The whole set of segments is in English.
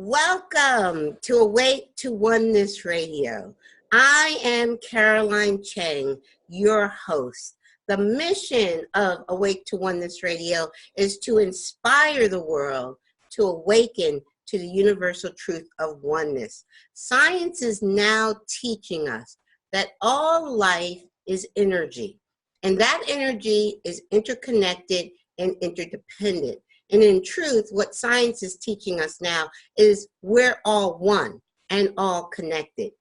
Welcome to Awake to Oneness Radio. I am Caroline Chang, your host. The mission of Awake to Oneness Radio is to inspire the world to awaken to the universal truth of oneness. Science is now teaching us that all life is energy, and that energy is interconnected and interdependent. And in truth, what science is teaching us now is we're all one and all connected.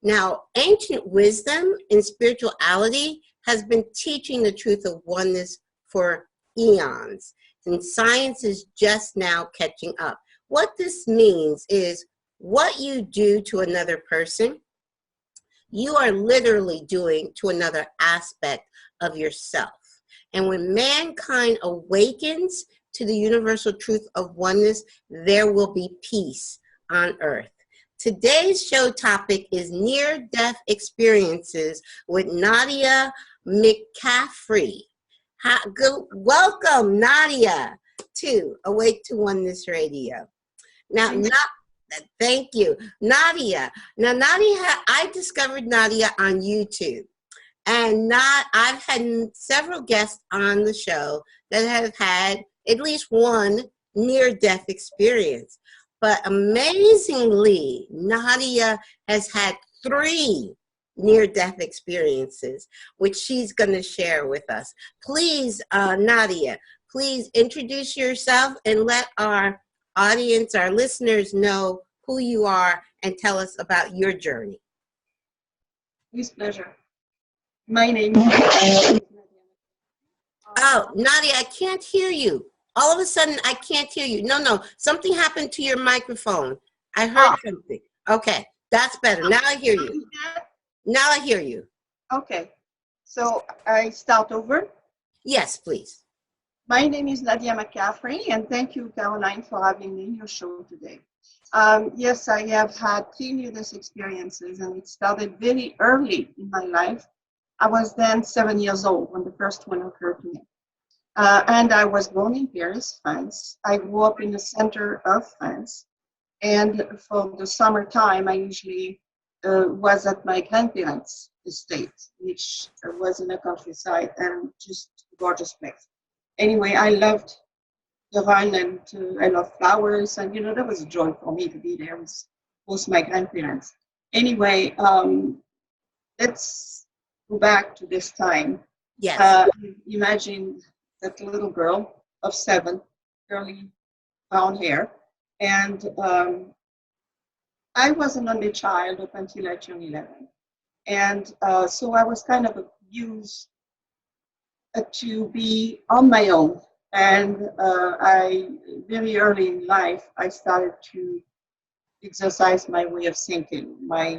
Now, ancient wisdom and spirituality has been teaching the truth of oneness for eons, and science is just now catching up. What this means is what you do to another person, you are literally doing to another aspect of yourself. And when mankind awakens to the universal truth of oneness, there will be peace on earth. Today's show topic is near-death experiences with Nadia McCaffrey. Welcome, Nadia, to Awake to Oneness Radio. Now, thank you, Nadia. Now, I discovered Nadia on YouTube, and I've had several guests on the show that have had at least one near-death experience. But amazingly, Nadia has had 3 near-death experiences, which she's going to share with us. Please, Nadia, please introduce yourself and let our audience, our listeners know who you are and tell us about your journey. With pleasure. My name is Oh, Nadia, I can't hear you. All of a sudden, I can't hear you. No, something happened to your microphone. I heard something. Okay, that's better. Now I hear you. Now I hear you. Okay, so I start over? Yes, please. My name is Nadia McCaffrey, and thank you, Caroline, for having me in your show today. Yes, I have had 3 near-death experiences, and it started very early in my life. I was then 7 years old when the first one occurred to me. And I was born in Paris, France. I grew up in the center of France. And for the summertime, I usually was at my grandparents' estate, which was in the countryside and just a gorgeous place. Anyway, I loved the Rhine and I love flowers. And, you know, that was a joy for me to be there with both my grandparents. Anyway, let's go back to this time. Yes. Imagine that little girl of 7, curly brown hair. And I was an only child up until I turned 11. And so I was kind of used to be on my own. And I, very early in life, I started to exercise my way of thinking, my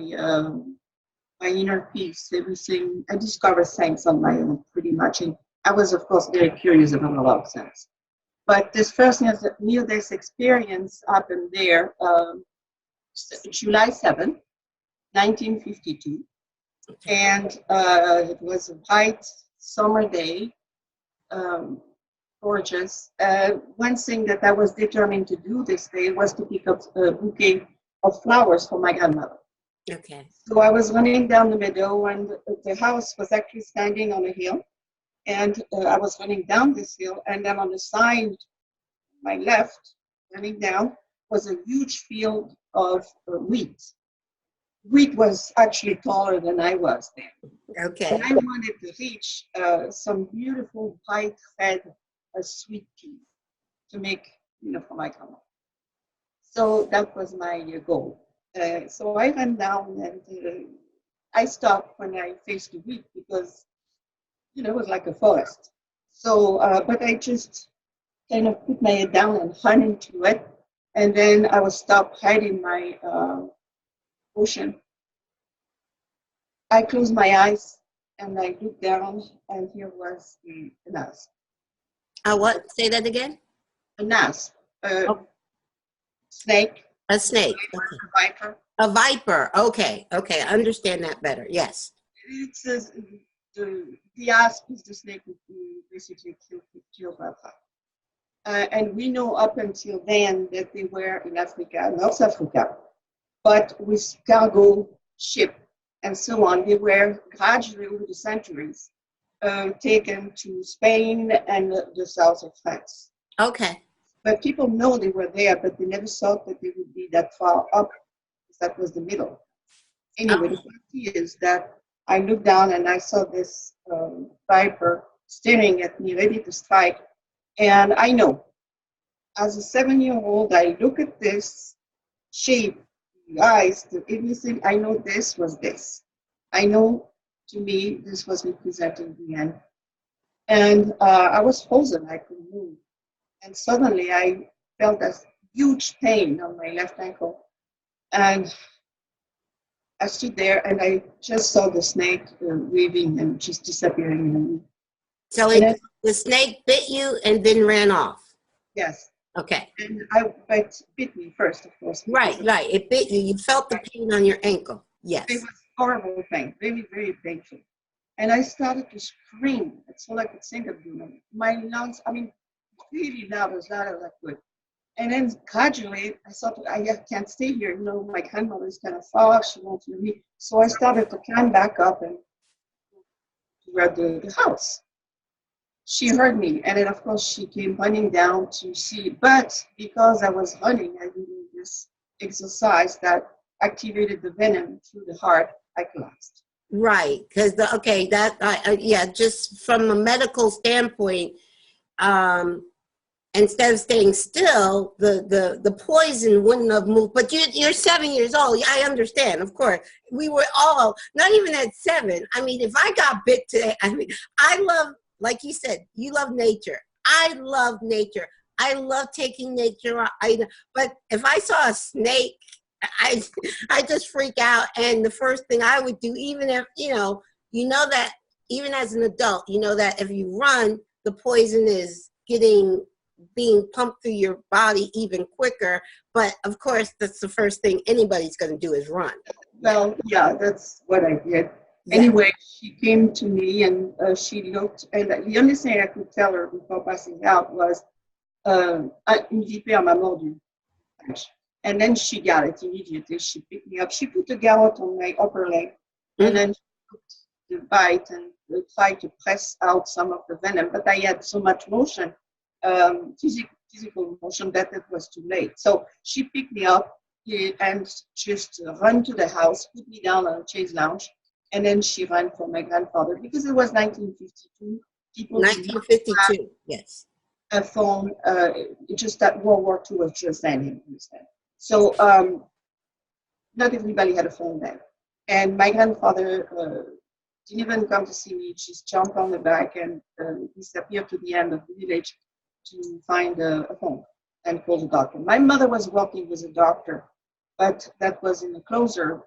inner peace, everything. I discovered things on my own pretty much. And I was, of course, very curious about a lot of things. But this first near-death experience happened there July 7, 1952. And it was a bright summer day, gorgeous. One thing that I was determined to do this day was to pick up a bouquet of flowers for my grandmother. Okay. So I was running down the meadow, and the house was actually standing on a hill. And I was running down this hill, and then on the side, my left, running down, was a huge field of wheat. Wheat was actually taller than I was then. Okay. And I wanted to reach some beautiful bright red sweet pea to make, you know, for my grandma. So that was my goal. So I ran down, and I stopped when I faced the wheat because, you know, it was like a forest. So, but I just kind of put my head down and ran into it. And then I was stopped hiding my ocean. I closed my eyes and I looked down, and here was an asp. What? Say that again? An asp. Snake. A snake. Okay. A viper. A viper. Okay. Okay. I understand that better. Yes. It says the asp is the snake who basically killed Cleopatra. And we know up until then that they were in Africa, North Africa, but with cargo ship and so on, they were gradually over the centuries taken to Spain and the south of France. Okay. But people know they were there, but they never thought that they would be that far up, because that was the middle. Anyway, the point is that I looked down and I saw this viper staring at me, ready to strike. And I know, as a 7-year-old, I look at this shape, the eyes, the everything. I know this was this. I know, to me, this was representing the end. And I was frozen. I couldn't move. And suddenly I felt a huge pain on my left ankle. And I stood there and I just saw the snake waving and just disappearing. So the snake bit you and then ran off. Yes. Okay. And it bit me first, of course. Right. It bit you. You felt the pain on your ankle. Yes. It was horrible pain, very, very painful. And I started to scream. That's all I could think of doing. My lungs, really loud, as loud as I could. And then gradually, I thought, I can't stay here. My grandmother's kind of far. She won't hear me. So I started to climb back up and toward the house. She heard me. And then, of course, she came running down to see. But because I was running, I did this exercise that activated the venom through the heart. I collapsed. Right. Because, just from a medical standpoint, instead of staying still, the poison wouldn't have moved. But you're 7 years old. I understand, of course. We were all, not even at 7. If I got bit today, I love, like you said, you love nature. I love nature. I love taking nature. But if I saw a snake, I just freak out. And the first thing I would do, even if, that even as an adult, that if you run, the poison is being pumped through your body even quicker. But of course, that's the first thing anybody's going to do is run. Well, yeah, that's what I did. Yeah. Anyway, she came to me and she looked, and the only thing I could tell her before passing out was, une vipère m'a mordu. And then she got it immediately. She picked me up. She put the garrote on my upper leg, and then she took the bite and tried to press out some of the venom. But I had so much motion, physical motion, that it was too late. So she picked me up and just ran to the house, put me down on a chaise lounge, and then she ran for my grandfather, because it was 1952. 1952, yes. A phone, just that World War II was just ending. So not everybody had a phone then. And my grandfather didn't even come to see me, just jumped on the back and disappeared to the end of the village to find a phone and call the doctor. My mother was working with a doctor, but that was in a closer,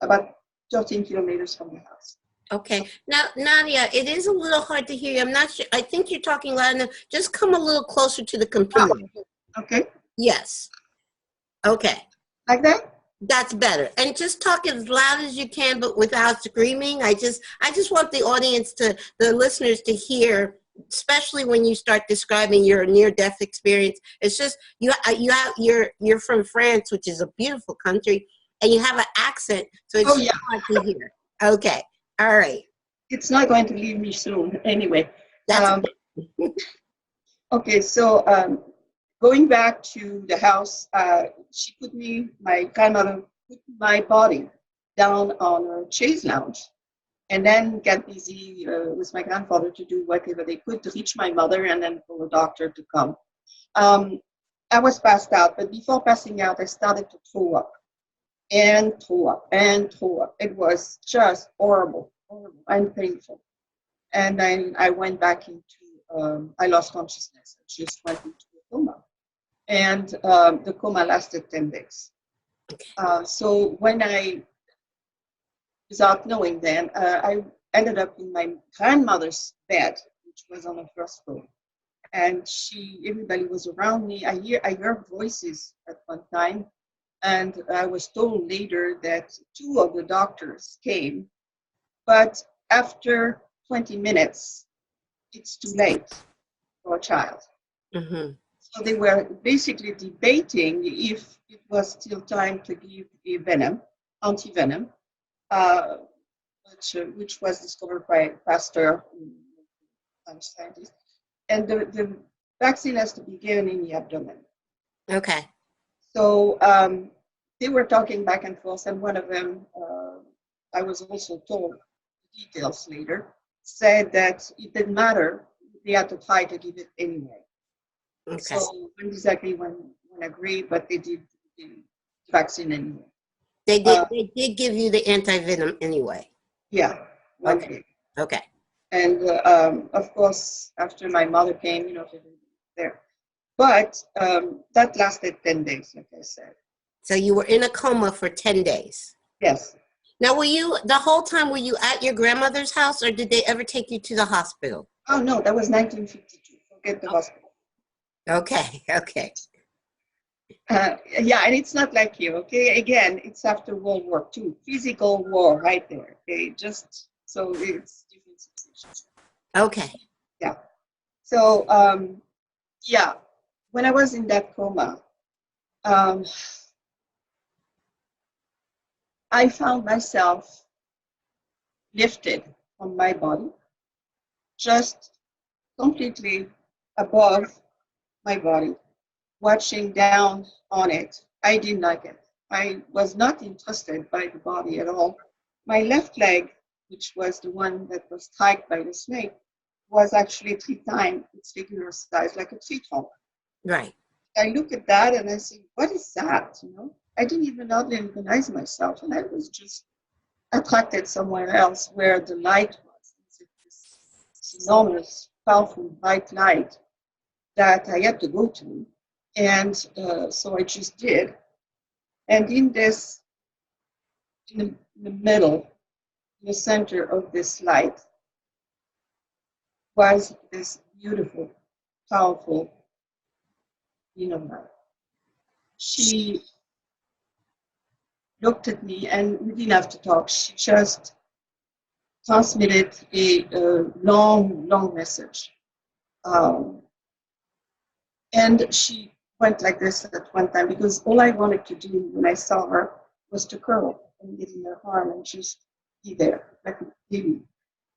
about 13 kilometers from the house. Okay. Now, Nadia, it is a little hard to hear you. I'm not sure. I think you're talking loud enough. Just come a little closer to the computer. Okay. Yes. Okay. Like that? That's better. And just talk as loud as you can, but without screaming. I just want the audience the listeners to hear, especially when you start describing your near-death experience. It's just, you're from France, which is a beautiful country, and you have an accent, so it's hard to hear. Okay. All right. It's not going to leave me soon. Anyway. That's okay, so going back to the house, my grandmother put my body down on a chaise lounge, and then got busy with my grandfather to do whatever they could to reach my mother and then for a doctor to come. I was passed out, but before passing out, I started to throw up. And throw up and throw up. It was just horrible and painful. And then I went back into, I lost consciousness. I just went into a coma. And the coma lasted 10 days. So when without knowing then, I ended up in my grandmother's bed, which was on the first floor. And everybody was around me. I heard voices at one time. And I was told later that 2 of the doctors came, but after 20 minutes, it's too late for a child. Mm-hmm. So they were basically debating if it was still time to give a venom, anti-venom, uh, which was discovered by Pasteur, scientist, and the vaccine has to be given in the abdomen. Okay. So they were talking back and forth, and one of them, I was also told details later, said that it didn't matter. They had to try to give it anyway. Okay. So when exactly when agree, but they did the vaccine anyway. They did give you the anti-venom anyway. Yeah. One Okay. day. Okay. And of course, after my mother came, there. But that lasted 10 days, like I said. So you were in a coma for 10 days. Yes. Now, the whole time, were you at your grandmother's house, or did they ever take you to the hospital? Oh, no, that was 1952. Forget the hospital. Okay. Okay. Yeah, and it's not like here, okay? Again, it's after World War II. Physical war right there, okay? Just so it's different situations. Okay. Yeah. So, yeah, when I was in that coma, I found myself lifted from my body, just completely above my body, watching down on it. I didn't like it. I was not interested by the body at all. My left leg, which was the one that was tied by the snake, was actually 3 times its regular size, like a tree trunk. Right. I look at that and I say, what is that? I didn't even hardly recognize myself, and I was just attracted somewhere else where the light was. This enormous, powerful, bright light that I had to go to. And so I just did. And in the middle, in the center of this light, was this beautiful, powerful light. She looked at me, and we didn't have to talk. She just transmitted a long, long message. And she went like this at one time, because all I wanted to do when I saw her was to curl and get in her arm and just be there, like a baby.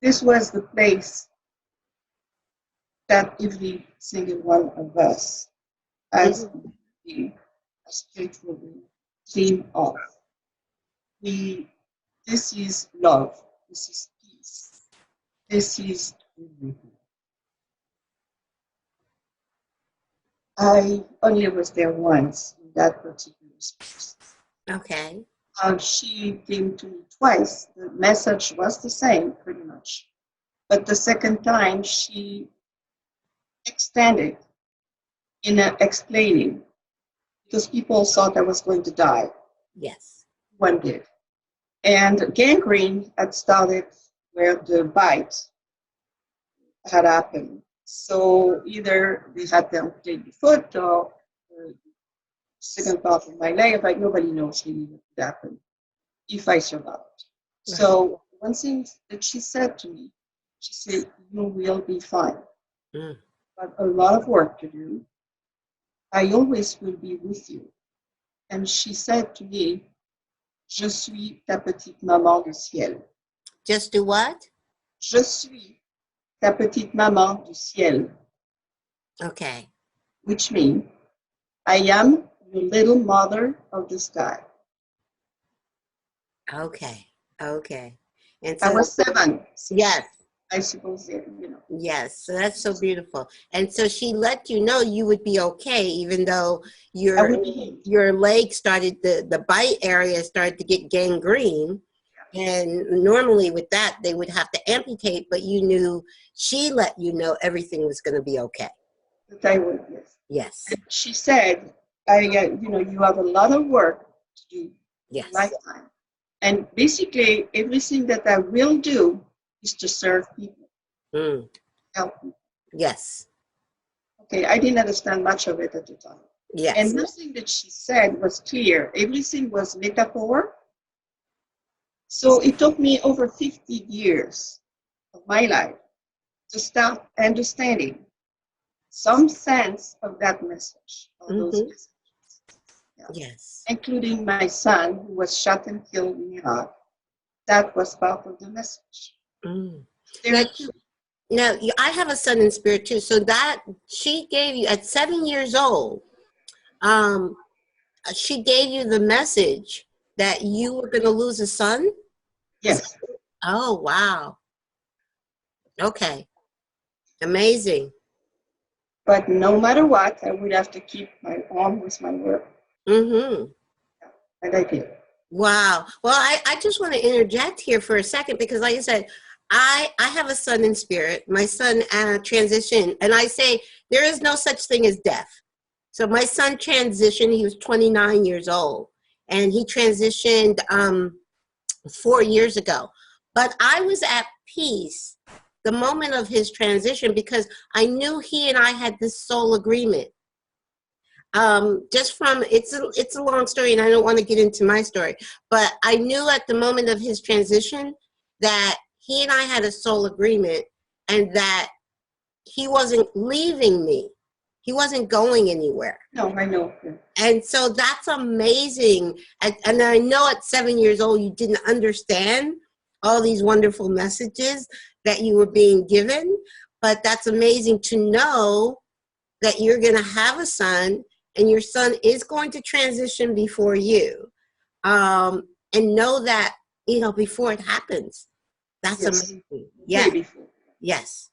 This was the place that every single one of us has been straightforward dream of. This is love. This is peace. This is everything. I only was there once in that particular space. Okay. She came to me twice. The message was the same, pretty much. But the second time, she extended in explaining, because people thought I was going to die. Yes. One did. And gangrene had started where the bite had happened. So either they had to amputate the foot or the second part of my leg. Like, nobody knows really what would happen if I survived. Right. So one thing that she said to me, she said, you will be fine. But a lot of work to do. I always will be with you. And she said to me, je suis ta petite maman du ciel. Just do what? Je suis ta petite maman du ciel. Okay. Which means, I am your little mother of the sky. Okay. Okay. And so I was 7. So yes. I suppose, Yes. So that's so beautiful. And so she let you know you would be okay, even though your leg started, the bite area started to get gangrene. And normally with that, they would have to amputate, but you knew, she let you know everything was going to be okay. That I would, yes. Yes. And she said, you have a lot of work to do in your lifetime. And basically, everything that I will do is to serve people, help people. Yes. Okay, I didn't understand much of it at the time. Yes. And nothing that she said was clear. Everything was metaphor. So it took me over 50 years of my life to start understanding some sense of that message, of those Mm-hmm. messages. Yeah. Yes. Including my son, who was shot and killed in Iraq. That was part of the message. Mm. There Now, too. I have a son in spirit too. So that she gave you at 7 years old, um, she gave you the message that you were going to lose a son. Yes. Oh, wow. Okay. Amazing. But no matter what, I would have to keep my arm with my work. Mm-hmm. And I did. Wow. Well, I just want to interject here for a second because, like I said, I have a son in spirit. My son transitioned, and I say there is no such thing as death. So my son transitioned. He was 29 years old, and he transitioned 4 years ago. But I was at peace the moment of his transition because I knew he and I had this soul agreement. Just from it's a long story and I don't want to get into my story, but I knew at the moment of his transition that he and I had a soul agreement and that he wasn't leaving me. He wasn't going anywhere. No, I know. And so that's amazing. And I know at 7 years old, you didn't understand all these wonderful messages that you were being given, but that's amazing to know that you're going to have a son and your son is going to transition before you. And know that, before it happens. That's Yes. amazing. Way Yeah. before. Yes.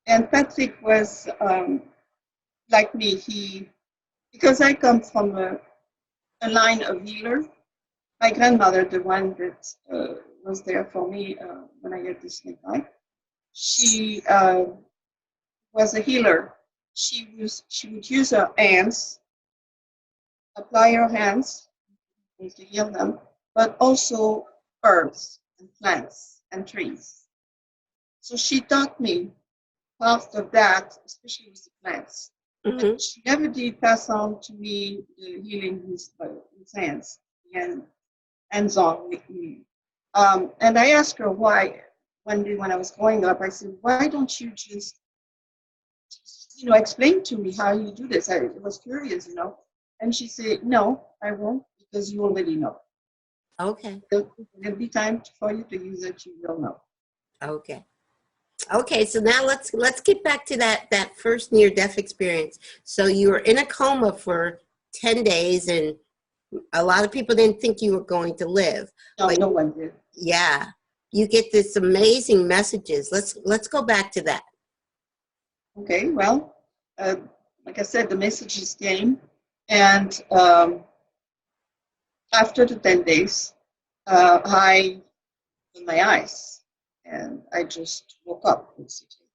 And Patrick was like me. Because I come from a line of healer. My grandmother, the one that was there for me when I had this snake eye, she was a healer. She would use her hands, apply her hands to heal them, but also herbs and plants and trees. So she taught me part of that, especially with the plants. Mm-hmm. But she never did pass on to me the healing with hands and hands-on with me. And I asked her why. One day when I was growing up, I said, "Why don't you just explain to me how you do this?" I was curious, And she said, "No, I won't, because you already know. Okay. There'll be time for you to use it. You will know." Okay. Okay, so now let's get back to that first near-death experience. So you were in a coma for 10 days, and a lot of people didn't think you were going to live. No, But no one did. yeah, you get this amazing messages. Let's go back to that. Okay, well, like I said, the messages came, and after the 10 days, I opened my eyes, and I just woke up, basically.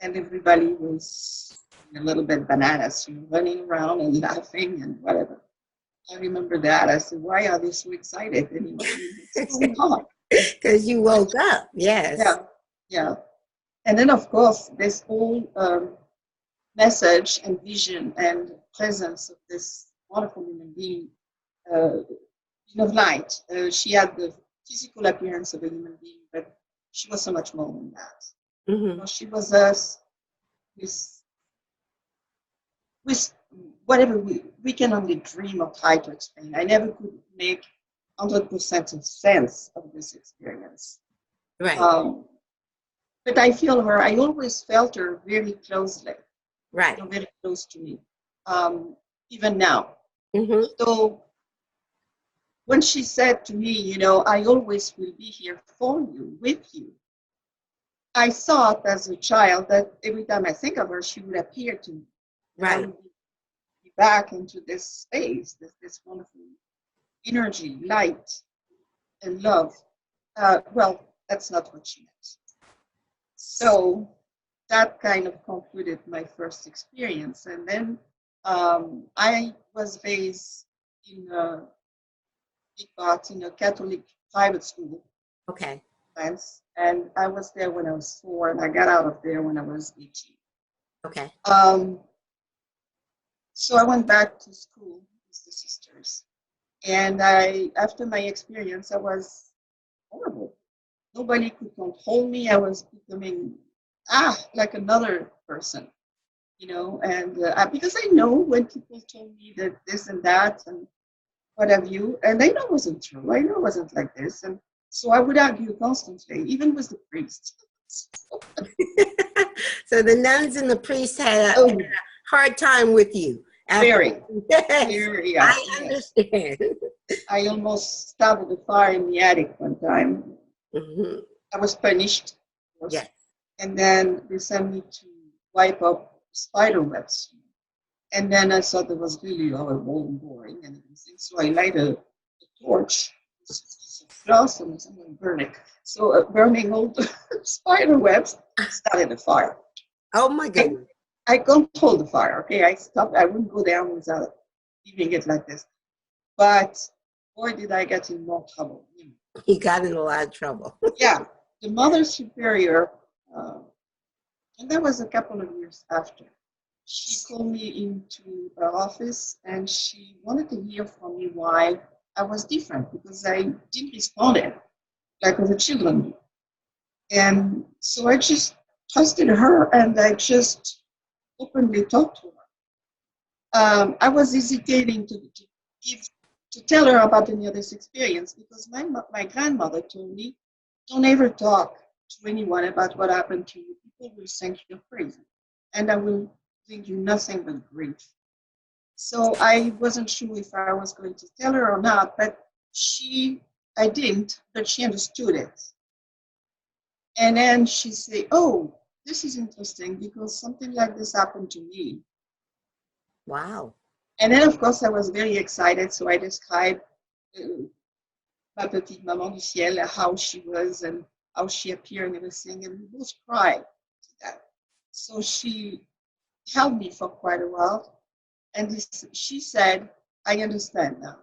And everybody was a little bit bananas, running around and laughing and whatever. I remember that. I said, "Why are they so excited anyway? What's going on?" Because you woke up. Yes. Yeah, yeah. And then, of course, this whole message and vision and presence of this wonderful human being, of light. She had the physical appearance of a human being, but she was so much more than that. Mm-hmm. She was us with whatever we can only dream or try to explain. I never could make 100% of sense of this experience. Right. But I feel her. I always felt her very closely. Right. Very close to me, even now. Mm-hmm. So when she said to me, "I always will be here for you, with you," I thought as a child that every time I think of her, she would appear to me. And I Right. would be back into this space, this wonderful energy, light, and love. Well, that's not what she meant. So that kind of concluded my first experience. And then I was raised in a big part in a Catholic private school, Okay. France, and I was there when I was 4, and I got out of there when I was 18. Okay. So I went back to school with the sisters, and after my experience, I was horrible. Nobody could control me. I was becoming like another person. and because I know when people told me that this and that and what have you, and I know it wasn't true. I know it wasn't like this. And so I would argue constantly, even with the priest. So the nuns and the priests had Oh, a hard time with you. very, Yes, very, I yes. understand. I almost started a fire in the attic one time. Hmm. I was punished. Yes. And then they sent me to wipe up spider webs. And then I thought it was really horrible and boring and everything. So I lighted a torch, glass, and I'm going to burn it. So burning all the spider webs started a fire. Oh my goodness. I controlled the fire, okay? I stopped. I wouldn't go down without leaving it like this. But boy, did I get in more trouble. You got in a lot of trouble. Yeah, the Mother Superior, and that was a couple of years after. She called me into her office and she wanted to hear from me why I was different because I didn't respond like the children do. And so I just trusted her and I just openly talked to her. I was hesitating to tell her about any of this experience because my grandmother told me, don't ever talk to anyone about what happened to you. People will think you're crazy. And I will bring you nothing but grief. So I wasn't sure if I was going to tell her or not, but I didn't, but she understood it. And then she said, oh, this is interesting because something like this happened to me. Wow. And then, of course, I was very excited. So I described Ma Petite Maman du Ciel, how she was and how she appeared and everything. And we both cried to that. So she held me for quite a while. And she said, I understand now.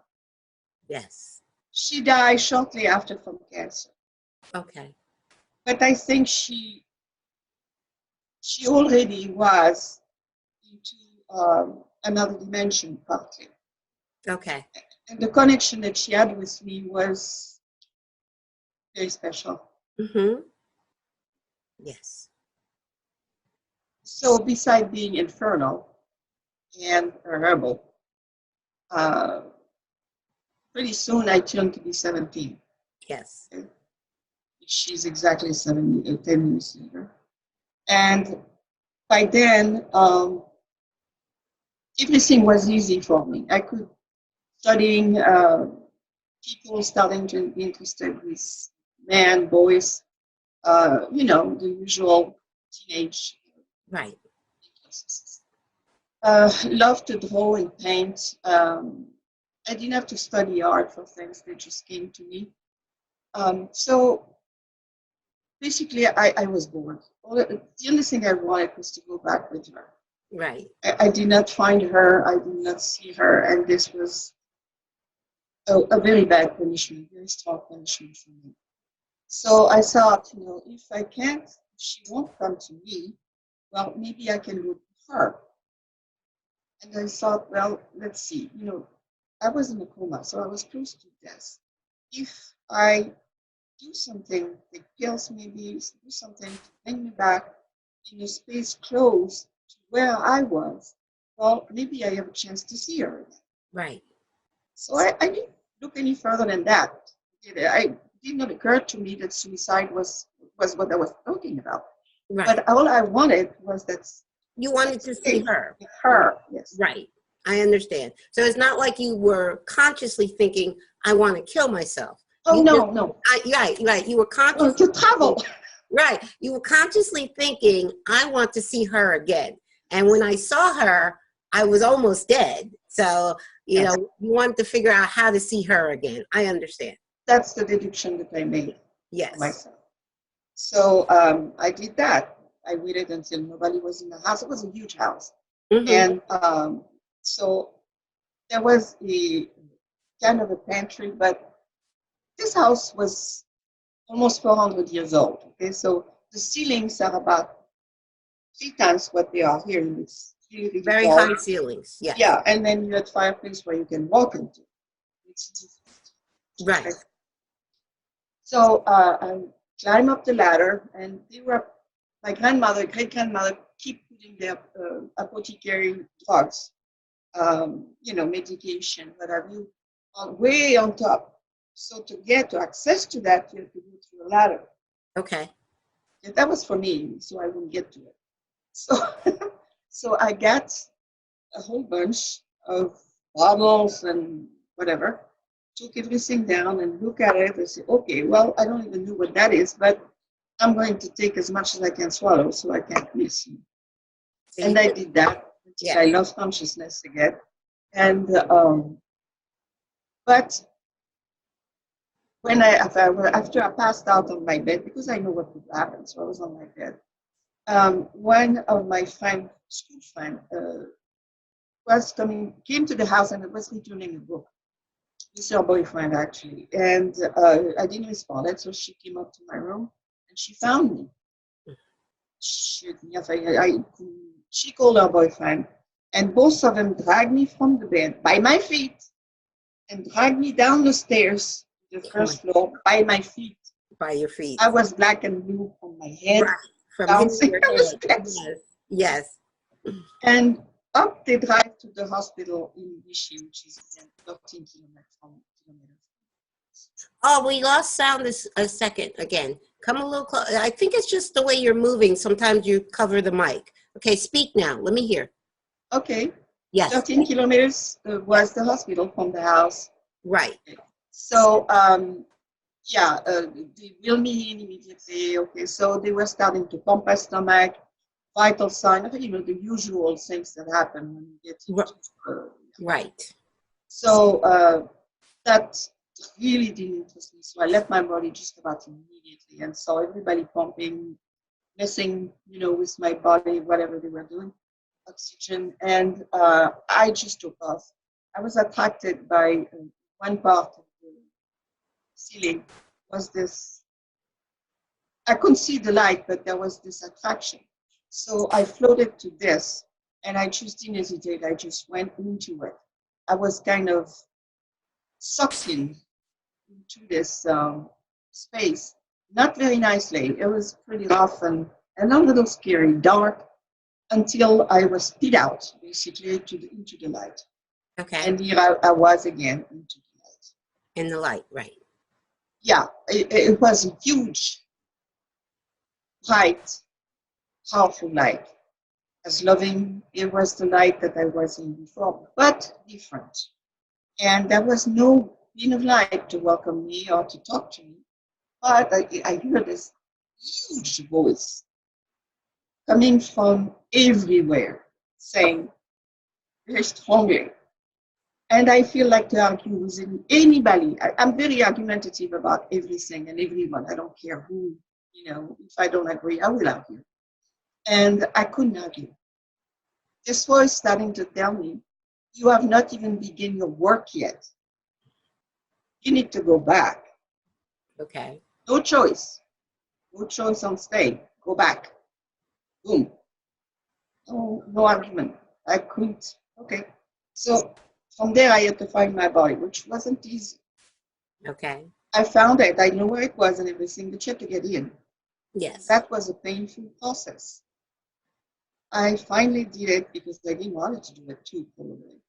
Yes. She died shortly after from cancer. Okay. But I think she already was into another dimension partly. Okay. And the connection that she had with me was very special. Mm-hmm. Yes. So beside being infernal and herbal, pretty soon I turned to be 17. Yes. Okay? She's exactly 10 years later. And by then, everything was easy for me. I could studying people starting to be interested with men, boys, the usual teenage. Right. Love to draw and paint. I didn't have to study art for things; they just came to me. So basically, I was bored. The only thing I wanted was to go back with her. Right. I did not find her. I did not see her, and this was a very bad punishment, very strong punishment for me. So I thought, if I can't, if she won't come to me, well, maybe I can go to her. And I thought, well, let's see, I was in a coma, so I was close to death. If I do something, take pills maybe, do something to bring me back in a space close to where I was, well, maybe I have a chance to see her again. Right. So I didn't look any further than that. It did not occur to me that suicide was what I was talking about. Right. But all I wanted was that you wanted to see her. Her, yes. Right. I understand. So it's not like you were consciously thinking, I want to kill myself. Oh, no. Right. You were consciously to travel. Right. You were consciously thinking, I want to see her again. And when I saw her, I was almost dead. So, you wanted to figure out how to see her again. I understand. That's the deduction that I made. Yes. For myself. So I did that. I waited until nobody was in the house. It was a huge house. Mm-hmm. And so there was a kind of a pantry, but this house was almost 400 years old. Okay, so the ceilings are about 3 times what they are here in this really very wall. high ceilings. Yes. Yeah, and then you had fireplace where you can walk into. Right. So I climbed up the ladder, and they were my grandmother, great-grandmother, keep putting their apothecary drugs, medication, whatever, way on top. So to get to access to that, you have to go through a ladder. Okay. And that was for me, so I wouldn't get to it. So, so I got a whole bunch of bottles and whatever, took everything down and look at it and say, okay, well, I don't even know what that is, but I'm going to take as much as I can swallow so I can't miss you. So and I did that until I lost consciousness again. And but when after I passed out on my bed, because I know what would happen, so I was on my bed. One of my school friend, came to the house and was returning a book. This is her boyfriend actually, and I didn't respond, so she came up to my room and she found me. She called her boyfriend, and both of them dragged me from the bed by my feet and dragged me down the stairs to the first floor by my feet. By your feet. I was black and blue from my head. Right. From down your head. Yes. And up they drive to the hospital in Vichy, which is 13 kilometers from. Oh, we lost sound a second again. Come a little closer. I think it's just the way you're moving. Sometimes you cover the mic. Okay, speak now. Let me hear. Okay. Yes. 13 kilometers was the hospital from the house. Right. So, they wheeled me in immediately. Okay, so they were starting to pump my stomach, vital sign, the usual things that happen when you get into, right. So that really didn't interest me. So I left my body just about immediately and saw everybody pumping, messing, with my body, whatever they were doing, oxygen, and I just took off. I was attracted by one part of the ceiling. Was this? I couldn't see the light, but there was this attraction. So I floated to this, and I just didn't hesitate. I just went into it. I was kind of sucked into this space. Not very nicely. It was pretty rough and a little scary, dark, until I was spit out, basically, into the light. Okay. And here I was again into the light. In the light, right. Yeah, it was a huge, bright, powerful light. As loving, it was the light that I was in before, but different. And there was no beam of light to welcome me or to talk to me. But I heard this huge voice coming from everywhere, saying very strongly. And I feel like to argue with anybody. I'm very argumentative about everything and everyone. I don't care who, if I don't agree, I will argue. And I couldn't argue. This voice starting to tell me, you have not even begun your work yet. You need to go back. Okay. No choice. No choice on stay. Go back. Boom. No argument. I couldn't. Okay. So from there, I had to find my body, which wasn't easy. Okay. I found it. I knew where it was and everything, but you had to get in. Yes. That was a painful process. I finally did it because I didn't want to do it too, probably.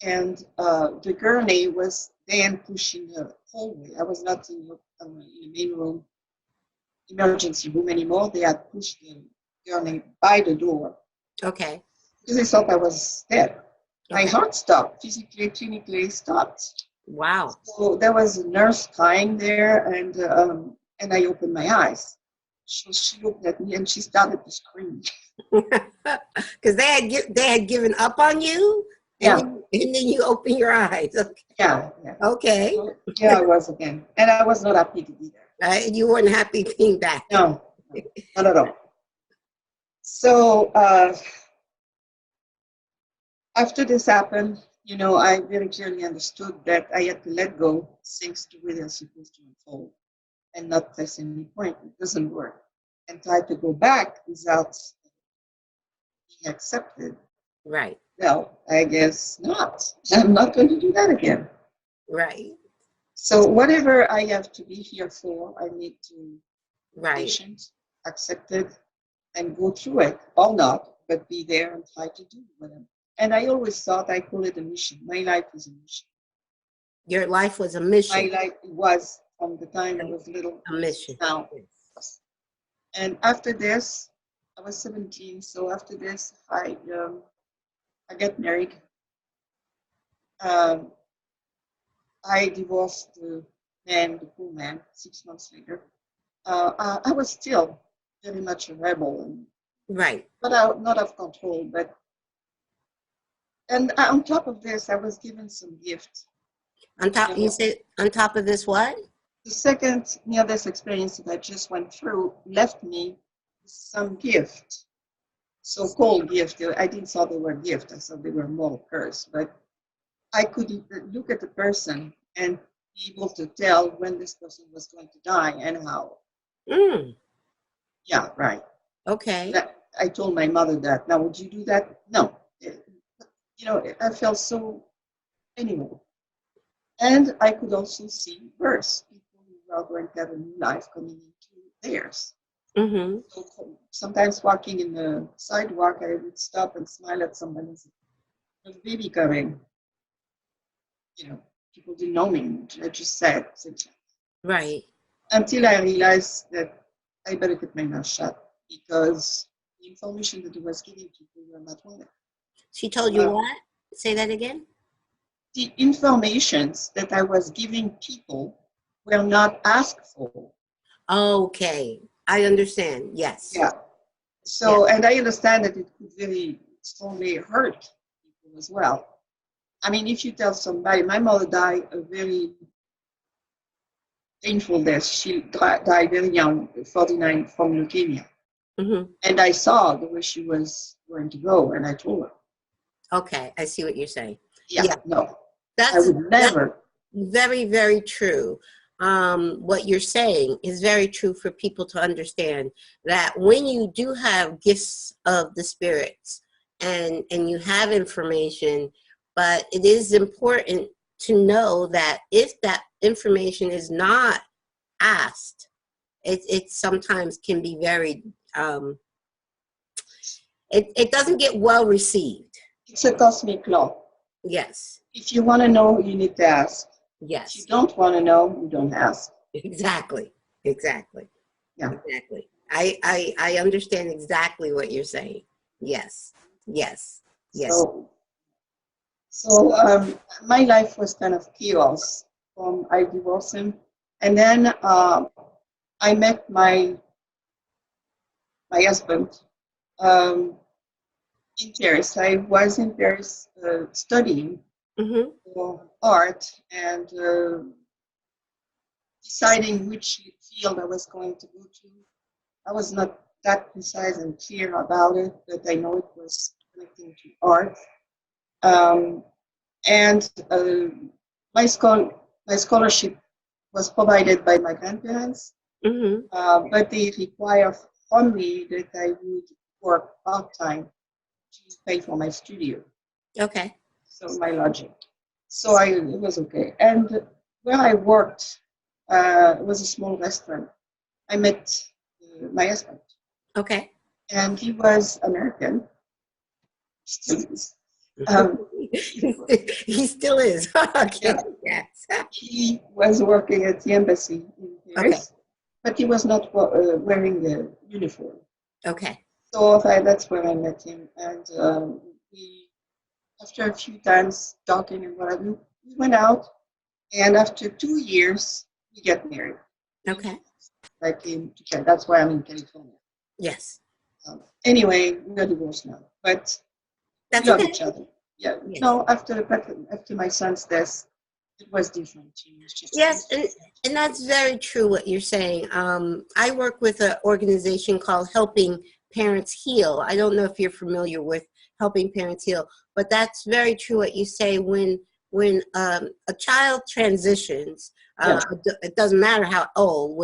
And the gurney was then pushing the hallway. I was not in the main room, emergency room anymore. They had pushed the gurney by the door. Okay. Because they thought I was dead. Okay. My heart stopped, physically, clinically stopped. Wow. So there was a nurse crying there, and I opened my eyes. She looked at me and she started to scream. Because they had given up on you, and then you open your eyes. Okay. Yeah. Okay. So, I was again, and I was not happy to be there. You weren't happy being back. No, not at all. So after this happened, I very clearly understood that I had to let go things the way they're supposed to unfold and not press any point. It doesn't work. And try to go back without being accepted. Right. Well, I guess not. I'm not going to do that again. Right. So whatever I have to be here for, I need to be patient, accept it, and go through it or not, but be there and try to do whatever. And I always thought I call it a mission. My life is a mission. Your life was a My mission. life was from the time I was little A mission. now. Yes. And after this, I was 17. So after this, I got married. Um, I divorced the man, the poor man, 6 months later. I was still very much a rebel, and Right. not out of control. But and on top of this, I was given some gift. On top, you said on top of this what? The second near-death experience that I just went through left me some gift, so-called gift. I didn't thought they were gift. I thought they were more curse. But I could look at the person and be able to tell when this person was going to die and how. Mm. Yeah, right. Okay. I told my mother that. Now, would you do that? No. I felt so anyway. And I could also see births, people who are going to have a new life coming into theirs. Mm-hmm. So sometimes walking in the sidewalk, I would stop and smile at somebody and say, "There's a baby coming." People didn't know me. I just said. Right. Until I realized that I better keep my mouth shut because the information that I was giving people were not wanted. She told you what? Say that again. The informations that I was giving people were not asked for. Okay. I understand. Yes. Yeah. So, and I understand that it could very strongly hurt people as well. I mean, if you tell somebody, my mother died a very painful death. She died very young, 49, from leukemia. Mm-hmm. And I saw the way she was going to go, and I told her. Okay, I see what you're saying. Yeah. No, I would never. That's very, very true. What you're saying is very true for people to understand that when you do have gifts of the spirits and you have information, but it is important to know that if that information is not asked, it sometimes can be very, it doesn't get well received. It's a cosmic law. Yes. If you want to know, you need to ask. Yes. If you don't want to know, you don't ask. Exactly. Yeah. Exactly. I understand exactly what you're saying. Yes. So my life was kind of chaos. I divorced him, and then I met my husband in Paris. I was in Paris studying for art and deciding which field I was going to go to. I was not that precise and clear about it, but I know it was connecting to art. And my scholarship was provided by my grandparents, but they require from me that I would work part-time to pay for my studio. Okay. So my logic. So it was okay. And where I worked, it was a small restaurant. I met my husband. Okay. And he was American. Still is. He still is. Okay. Yeah. Yes. He was working at the embassy in Paris, but he was not wearing the uniform. Okay. So that's where I met him. And we, after a few times talking and whatever, we went out. And after 2 years, we got married. Okay. I came to Canada. That's why I'm in California. Yes. Anyway, we're divorced now, but that's we love okay. each other. Yeah. Yes. No, after my son's death, it was different. Yes, and that's very true what you're saying. I work with an organization called Helping Parents Heal. I don't know if you're familiar with Helping Parents Heal, but that's very true what you say. When a child transitions, it doesn't matter how old.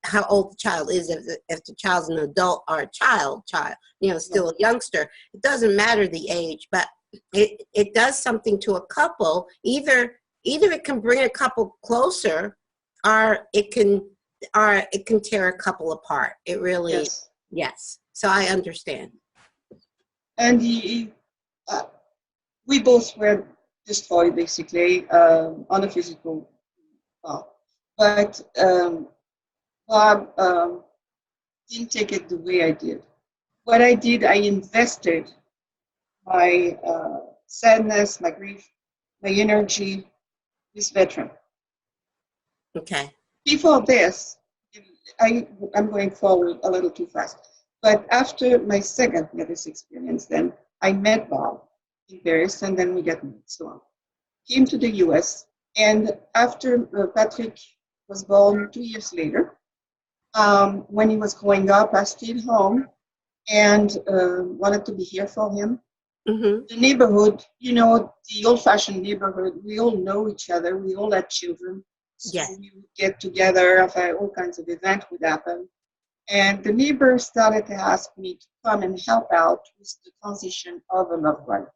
How old the child is, if the child's an adult or a child, still a youngster, it doesn't matter the age, but it does something to a couple. Either it can bring a couple closer, or it can tear a couple apart. It really, yes. So I understand. And we both were destroyed, basically, on a physical part. But Bob didn't take it the way I did. What I did, I invested my sadness, my grief, my energy, this veteran. Okay. Before this, I'm going forward a little too fast. But after my second near-death experience, then I met Bob in Paris, and then we got married, so on. Came to the US, and after Patrick was born 2 years later, when he was growing up, I stayed home and wanted to be here for him. Mm-hmm. The neighborhood, the old-fashioned neighborhood, we all know each other. We all had children. So Yes. we would get together, all kinds of events would happen. And the neighbors started to ask me to come and help out with the transition of a loved one.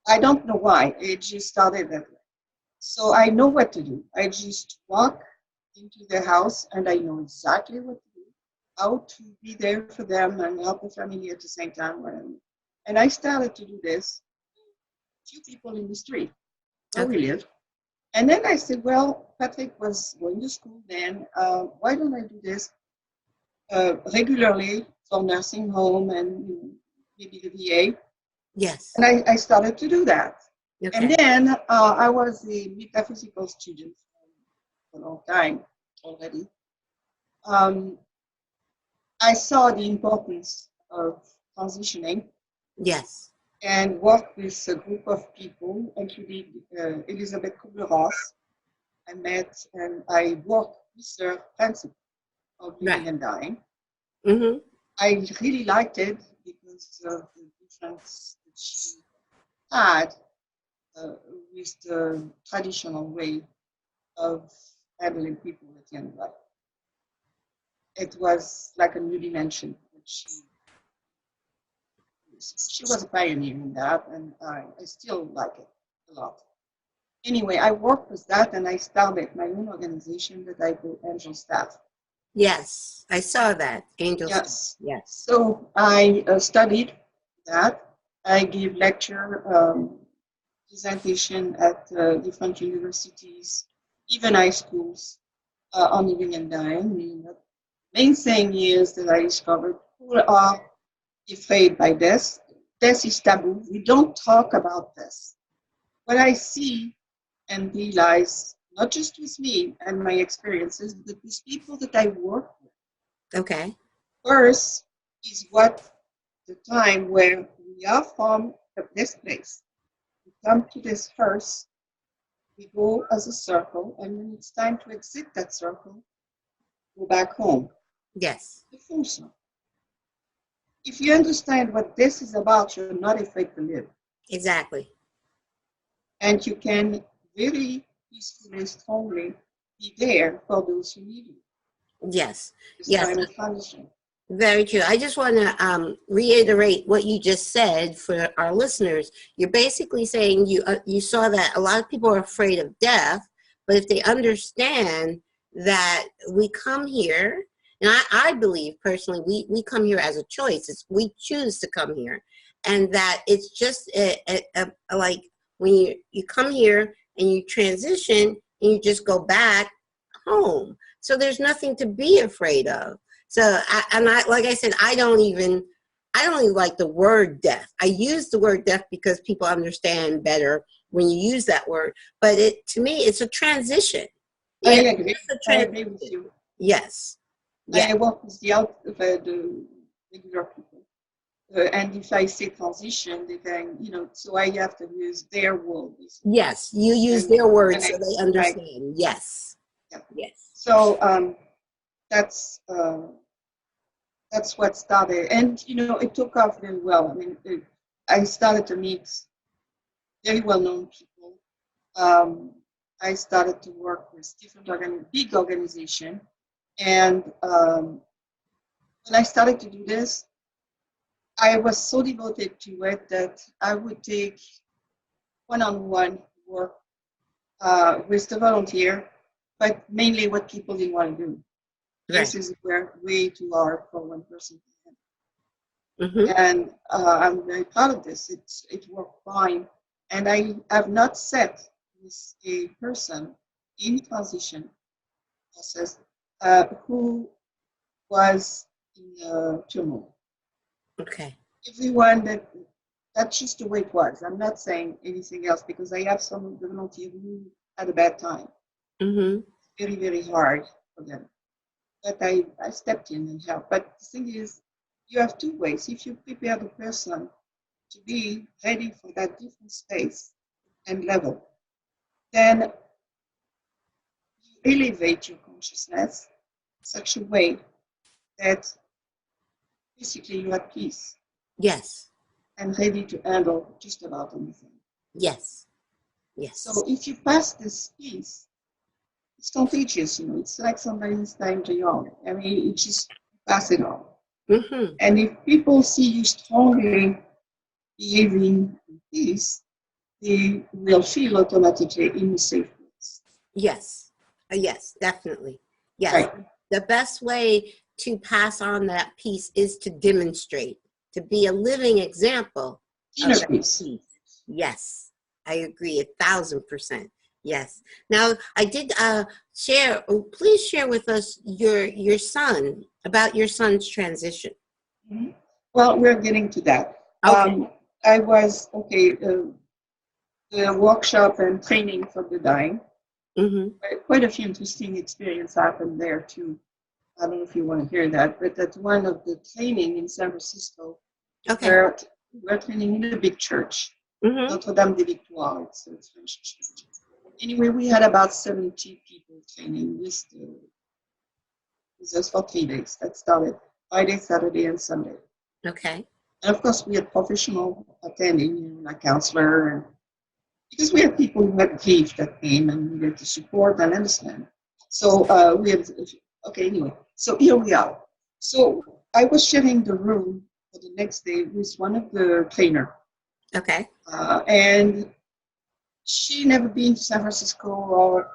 I don't know why, it just started that way. So I know what to do. I just walk into the house and I know exactly what to do, how to be there for them and help the family at the same time. And I started to do this, few people in the street where we lived. And then I said, well, Patrick was going to school then. Why don't I do this regularly for nursing home and maybe the VA? Yes. And I started to do that. Okay. And then I was a metaphysical student for a long time already. I saw the importance of transitioning. Yes. And worked with a group of people, including Elizabeth Kubler-Ross. I met and I worked with her principle of living and dying. Mm-hmm. I really liked it because of the difference that she had with the traditional way of handling people at the end of life. It was like a new dimension. She was a pioneer in that, and I still like it a lot. Anyway, I worked with that, and I started my own organization that I call Angel Staff. Yes, I saw that. Angel Staff. Yes. Yes. So I studied that. I gave lecture, presentation at different universities, even high schools, on living and dying. The main thing is that I discovered people are afraid by death. Death is taboo. We don't talk about this. What I see and realize, not just with me and my experiences, but with people that I work with. Okay. Earth is what the time where we are from this place. We come to this earth, we go as a circle, and when it's time to exit that circle, go back home. Yes. The full circle. If you understand what this is about, you're not afraid to live. Exactly. And you can very peacefully, strongly be there for those who need you. Yes. This Yes. time of transition. Very true. I just want to reiterate what you just said for our listeners. You're basically saying you saw that a lot of people are afraid of death, but if they understand that we come here, and I believe personally, we come here as a choice. We choose to come here, and that it's just like when you come here and you transition and you just go back home. So there's nothing to be afraid of. So, like I said, I don't even like the word death. I use the word death because people understand better when you use that word. But to me, it's a transition. I agree. I agree with you. Yes. I work with the regular people. And if I say transition, they can, so I have to use their words. Yes, you use their words so they understand. Right. Yes. Yeah. Yes. So that's what started, and it took off very well. I mean, I started to meet very well-known people. I started to work with different big organizations, and when I started to do this, I was so devoted to it that I would take one-on-one work with the volunteer, but mainly what people didn't want to do. Right. Cases were way too hard for one person. Mm-hmm. And I'm very proud of this. It worked fine. And I have not sat with a person in transition process who was in turmoil. Okay. Everyone that's just the way it was. I'm not saying anything else because I have some of the volunteers who had a bad time. Mm-hmm. Very, very hard for them. But I stepped in and helped. But the thing is, you have two ways. If you prepare the person to be ready for that different space and level, then you elevate your consciousness in such a way that basically you're at peace Yes. and ready to handle just about anything. Yes. Yes. So if you pass this peace, it's contagious, It's like somebody's time to young. I mean, it just pass it on. Mm-hmm. And if people see you strongly behaving in peace, they will feel automatically in a safe place. Yes. Yes, definitely. Yes. Right. The best way to pass on that peace is to demonstrate, to be a living example of Inner that peace. peace. Yes, I agree 1,000%. Yes. Now, I did share. Please share with us your son, about your son's transition. Mm-hmm. Well, we're getting to that. Okay. I was the workshop and training for the dying. Mm-hmm. Quite a few interesting experiences happened there too. I don't know if you want to hear that, but at one of the training in San Francisco, Okay. where we're training in a big church, Mm-hmm. Notre Dame de Victoire, it's a French church. Anyway, we had about 70 people training with us for 3 days. That started Friday, Saturday, and Sunday. Okay. And of course, we had professional attending, like counselor, and because we had people who had grief that came and needed to support and understand. So we had, okay, anyway, so here we are. So I was sharing the room for the next day with one of the trainer. Okay. And she never been to San Francisco or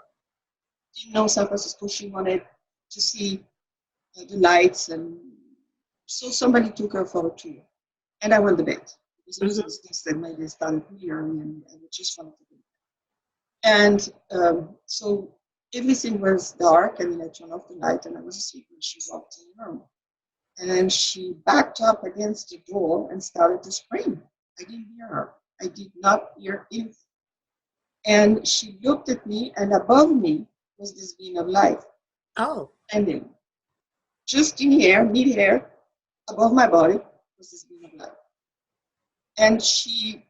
didn't know San Francisco. She wanted to see the lights, and so somebody took her for a tour. And I went to bed because it was Mm-hmm. instead my day started really early, and I just wanted to go. And so everything was dark, and then I turned off the light, and I was asleep when she walked in the room. And then she backed up against the door and started to scream. I didn't hear her. I did not hear anything. And she looked at me, and above me was this being of light. Oh. Standing just in the air, mid-air, above my body was this being of light. And she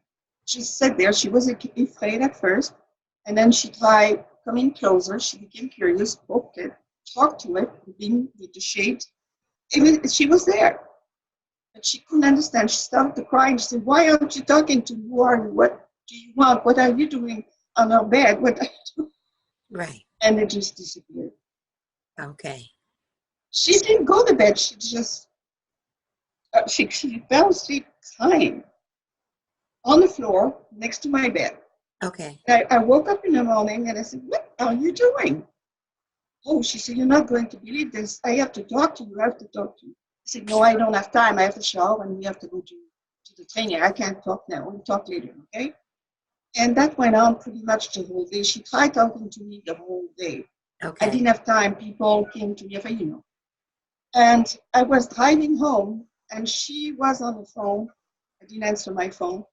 just sat there. She was afraid at first, and then she tried coming closer. She became curious, poked it, talked to it, being with the shapes. She was there, but she couldn't understand. She started to cry, and she said, "Why aren't you talking to me? Who are you? What do you want? What are you doing on our bed? What are you doing?" Right. And it just disappeared. Okay. She didn't go to bed. She just she fell asleep crying on the floor next to my bed. Okay. I woke up in the morning and I said, "What are you doing?" Oh, she said, "You're not going to believe this. I have to talk to you. I have to talk to you." I said, "No, I don't have time. I have to shower and we have to go to the training. I can't talk now. We'll talk later, okay?" And that went on pretty much the whole day. She tried talking to me the whole day. Okay. I didn't have time. People came to me, And I was driving home and she was on the phone. I didn't answer my phone.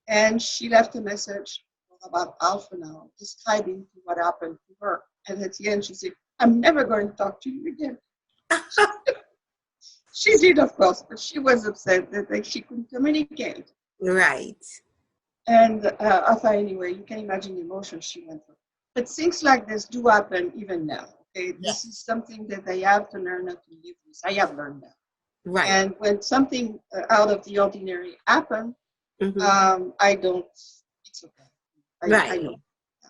And she left a message for about half an hour describing what happened to her. And at the end, she said, "I'm never going to talk to you again." She did, of course, but she was upset that she couldn't communicate. Right. And anyway, you can imagine the emotion she went through. But things like this do happen even now. Okay, this is something that I have to learn how to live with. I have learned that. Right. And when something out of the ordinary happens, Mm-hmm. I don't. It's okay. Right. I know.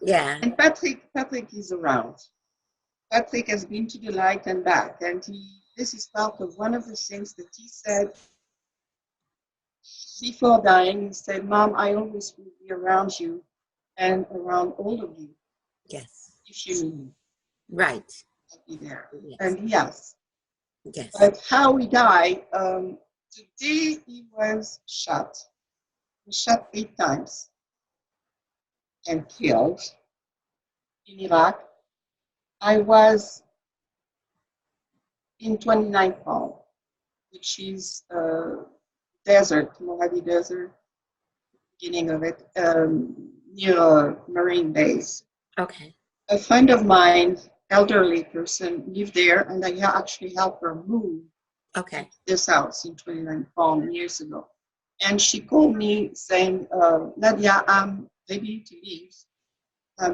Yeah. And Patrick is around. Patrick has been to the light and back, and this is part of one of the things that he said before dying. He said, "Mom, I always will be around you and around all of you. Yes. If you need me, right. I'll be there." Yes. And yes. Yes. But how we die, The day he was shot 8 times and killed in Iraq, I was in 29 Palm, which is desert, Mojave Desert, beginning of it, near a marine base. Okay. A friend of mine, elderly person, lived there, and I actually helped her move Okay. this house in 29 Palm years ago. And she called me saying, Nadia, I'm ready to leave.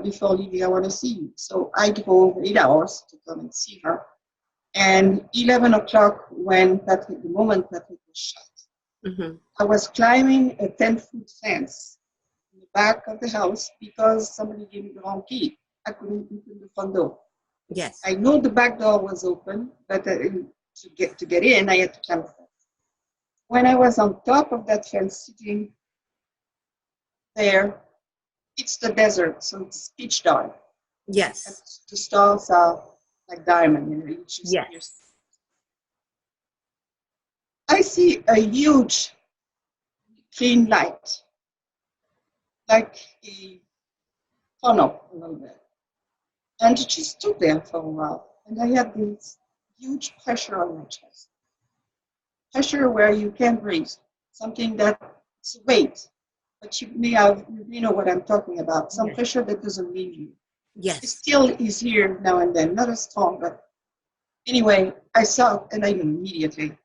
Before leaving, I want to see you. So I drove 8 hours to come and see her. And 11 o'clock, the moment Patrick was shot, I was climbing a 10-foot fence in the back of the house because somebody gave me the wrong key. I couldn't open the front door. Yes. I know the back door was open, but to get in, I had to climb the fence. When I was on top of that fence, sitting there, it's the desert, so it's pitch dark. Yes. And the stars are like diamond, you just yes. I see a huge green light, like a funnel a little bit. And it just stood there for a while. And I had this huge pressure on my chest. Pressure where you can't breathe. Something that's weight. But you know what I'm talking about. Some pressure that doesn't leave you. Yes. It still is here now and then. Not as strong, but anyway, I saw it and I knew immediately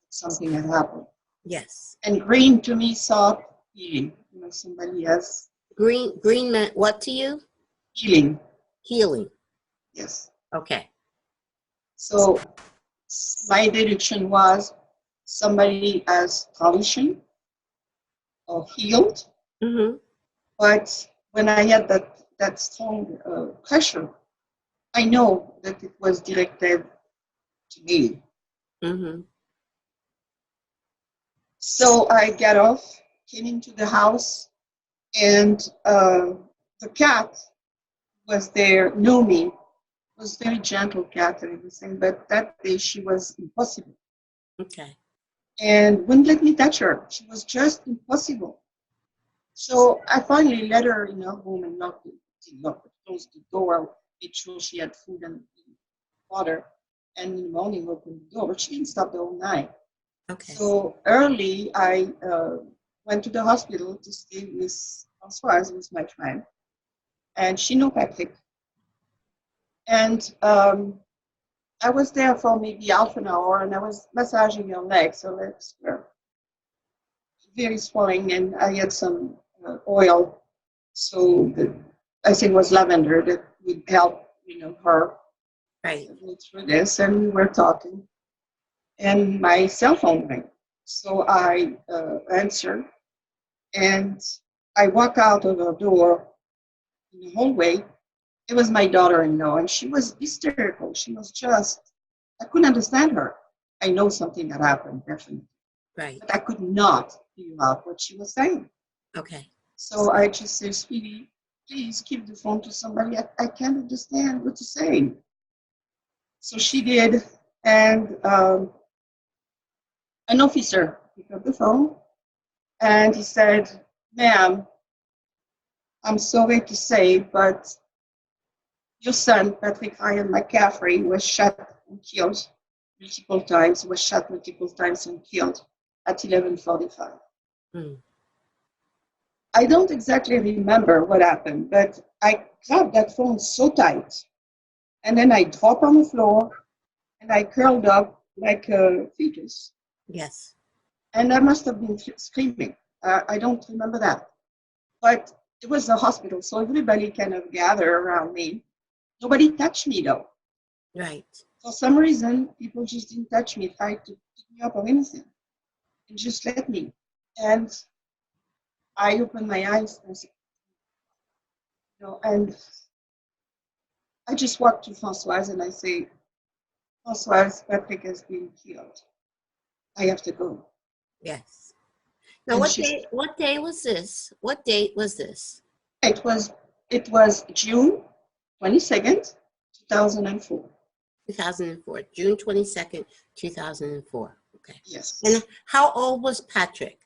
something had happened. Yes. And green to me saw healing. Somebody else. Green meant what to you? Healing. Healing. Yes. Okay. So my deduction was somebody has transitioned or healed. But when I had that strong pressure, I know that it was directed to me. So I got off, came into the house, and the cat was there, knew me, was very gentle cat and everything, but that day she was impossible. Okay. And wouldn't let me touch her. She was just impossible. So I finally let her in her room and closed the door, made sure she had food and water, and in the morning opened the door, but she didn't stop the whole night. Okay. So early, I went to the hospital to stay with Françoise, who's my friend, and she knew Patrick. And I was there for maybe half an hour, and I was massaging her legs. Her legs were very swelling, and I had some oil, so I think it was lavender that would help, her go through this. And we were talking, and my cell phone rang. So I answered, and I walk out of the door in the hallway. It was my daughter-in-law, and she was hysterical. She was I couldn't understand her. I know something had happened, definitely. Right. But I could not figure out what she was saying. Okay. So I just said, sweetie, please give the phone to somebody. I can't understand what you're saying. So she did, and an officer picked up the phone, and he said, ma'am, I'm sorry to say, but your son, Patrick Ryan McCaffrey, was shot and killed multiple times, and killed at 11:45. I don't exactly remember what happened, but I grabbed that phone so tight, and then I dropped on the floor, and I curled up like a fetus. Yes. And I must have been screaming. I don't remember that. But it was a hospital, so everybody kind of gathered around me. Nobody touched me, though. Right. For some reason, people just didn't touch me, tried to pick me up or anything, and just let me. And I opened my eyes and said, and I just walked to Françoise and I say, Françoise, Patrick has been killed. I have to go. Yes. Now, what day was this? What date was this? It was June 22nd, 2004. 2004, June 22nd, 2004. Okay. Yes. And how old was Patrick?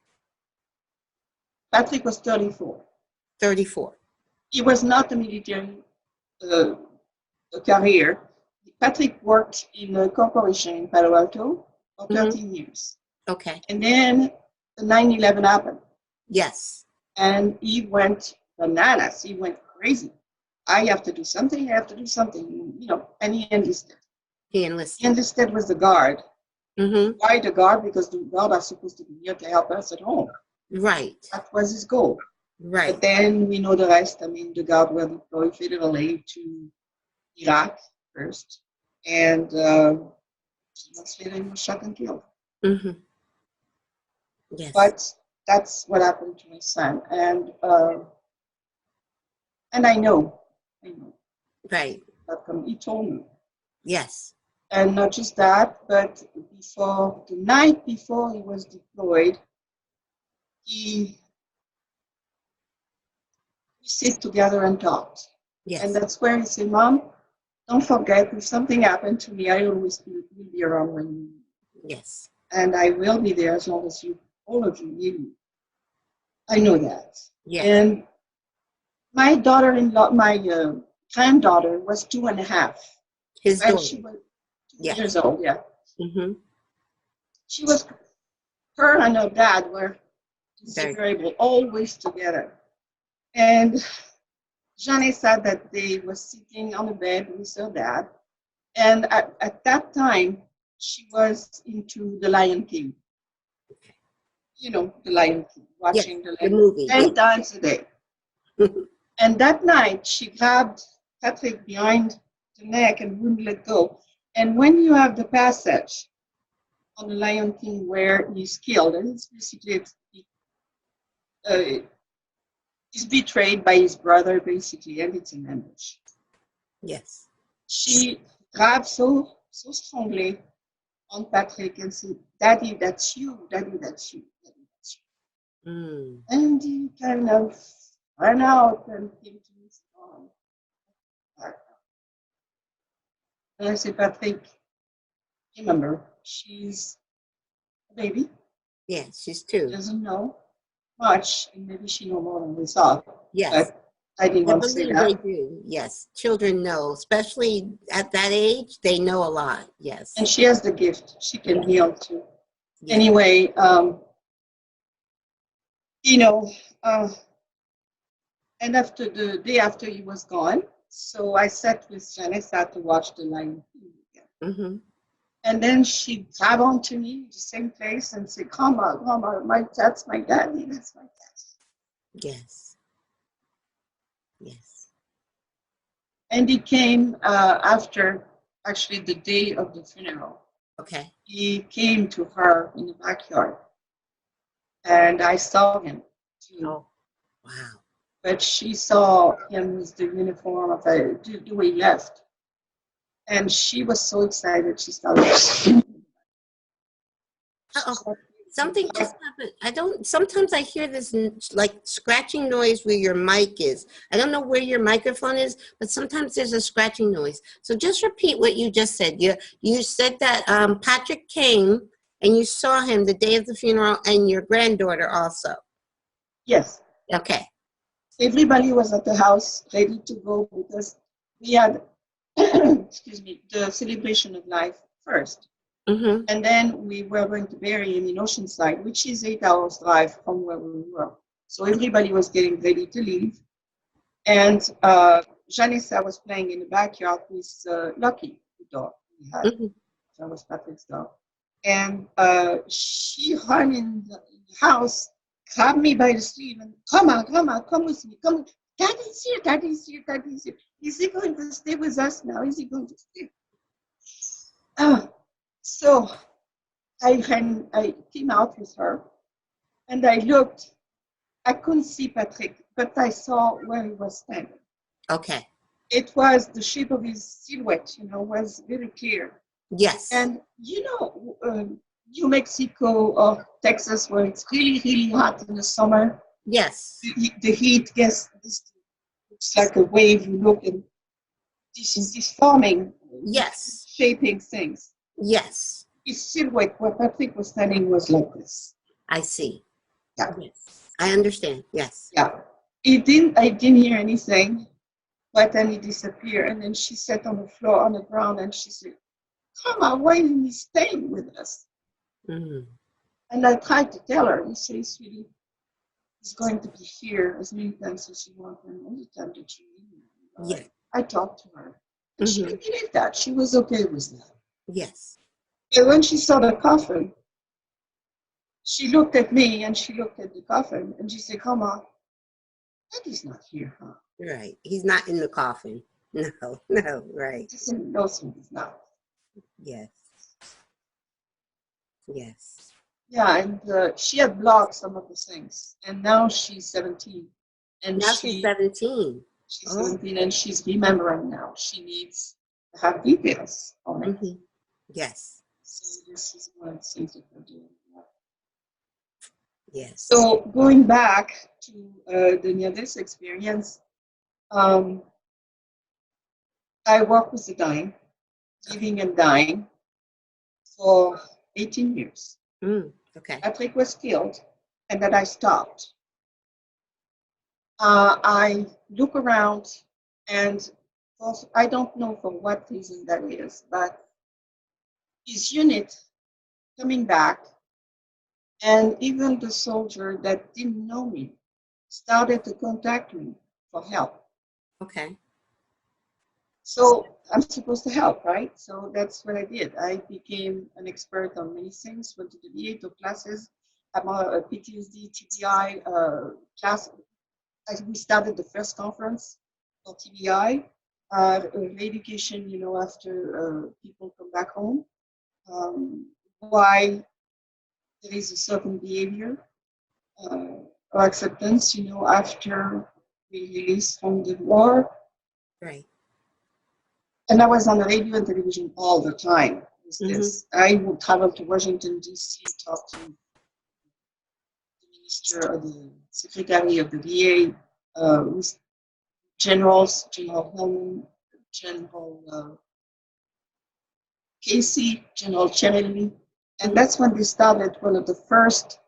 Patrick was 34. 34. He was not a military uh, career. Patrick worked in a corporation in Palo Alto for 13 years. Okay. And then the 9/11 happened. Yes. And he went bananas. He went crazy. I have to do something. I have to do something. You know, and he enlisted. He He enlisted. enlisted with the Guard. Mm-hmm. Why the Guard? Because the Guard are supposed to be here to help us at home. Right. That was his goal. Right. But then we know the rest. I mean, the Guard were deployed federal aid to Iraq first. And 2 months later, he was shot and killed. Mm-hmm. Yes. But that's what happened to my son. And I know. Right. He told me. Yes. And not just that, but before the night before he was deployed, we sit together and talked. Yes. And that's where he said, Mom, don't forget, if something happened to me, I always will be around when you need me. Yes. And I will be there as long as all of you need me. I know that. Yes. And my daughter-in-law, my granddaughter was 2.5. His And daughter. she was 2 Yes. years old, yeah. Mm-hmm. Her and her dad were inseparable, always together. And Jeanne said that they were sitting on the bed with her dad. And at that time, she was into The Lion King. You know, The Lion King, watching The Lion King movie, 10 times a day. And that night, she grabbed Patrick behind the neck and wouldn't let go. And when you have the passage on The Lion King where he's killed, and it's basically he's betrayed by his brother, basically, and it's an ambush. Yes. She grabbed so strongly on Patrick and said, Daddy, that's you. Daddy, that's you. Daddy, that's you. Mm. And he kind of ran out and came to me. And I said, Patrick, remember, she's a baby. Yeah, she's 2. She doesn't know much, and maybe she knows more than we thought. Yes. But I didn't want to say believe that. they do. Yes. Children know, especially at that age, they know a lot. Yes. And she has the gift. She can heal too. Yes. Anyway, and after the day after he was gone, so I sat with Janice to watch The Lion King again. Mm-hmm. And then she grabbed onto me, the same place, and said, Come on, that's my daddy, that's my daddy. Yes. Yes. And he came after, actually, the day of the funeral. Okay. He came to her in the backyard, and I saw him too. Oh, wow. But she saw him with the uniform of the way he left. And she was so excited, she started. Uh-oh. Something just happened. Sometimes I hear this like scratching noise where your mic is. I don't know where your microphone is, but sometimes there's a scratching noise. So just repeat what you just said. You said that Patrick came and you saw him the day of the funeral and your granddaughter also. Yes. Okay. Everybody was at the house ready to go because we had, excuse me, the celebration of life first. Mm-hmm. And then we were going to bury him in Oceanside, which is 8 hours drive from where we were. So everybody was getting ready to leave. And Janissa was playing in the backyard with Lucky, the dog we had. Mm-hmm. That was Patrick's dog. And she ran in the house, grabbed me by the sleeve, and come with me, come. Daddy's here, Daddy's here, Daddy's here. Is he going to stay with us now? Is he going to stay? So I came out with her, and I looked. I couldn't see Patrick, but I saw where he was standing. Okay. It was the shape of his silhouette, was very clear. Yes. And New Mexico or Texas, where it's really, really hot in the summer. Yes. The heat gets looks like a wave. You look, and this is forming. Yes. Shaping things. Yes. his silhouette where Patrick was standing was like this. I see. Yeah. Yes. I understand. Yes. Yeah. I didn't hear anything, but then he disappeared. And then she sat on the floor, on the ground, and she said, "Come on, why isn't he staying with us?" Mm. And I tried to tell her, he says, "Sweetie, he's going to be here as many times as you want and all the time that you need him." Yeah. I talked to her. And she Mm-hmm. believed that. She was okay with that. Yes. And when she saw the coffin, she looked at me and she looked at the coffin and she said, "Come on, Daddy's not here, huh?" Right. He's not in the coffin. No. No. Right. I said, "No, sir, he's not." Yes. Yes. Yeah, and she had blocked some of the things. And now she's 17. And Now she's 17. she's Oh. 17 and she's remembering now. She needs to have details on it. Mm-hmm. Yes. So this is one of the things that we're doing. Yes. So going back to the near-death experience, I worked with the dying, living and dying, for 18 years. Okay. Patrick was killed, and then I stopped. I look around, and I don't know for what reason that is, but his unit coming back, and even the soldier that didn't know me started to contact me for help. Okay. So I'm supposed to help, right? So that's what I did. I became an expert on many things, went to the VA, took classes. I'm a PTSD, TBI class. We started the first conference for TBI, education, after people come back home, why there is a certain behavior or acceptance, after we release from the war. Right. And I was on the radio and television all the time with this. I would travel to Washington, D.C., talk to the minister or the secretary of the VA, with generals, General Hellman, General Casey, General Cherry. And that's when they started one of the first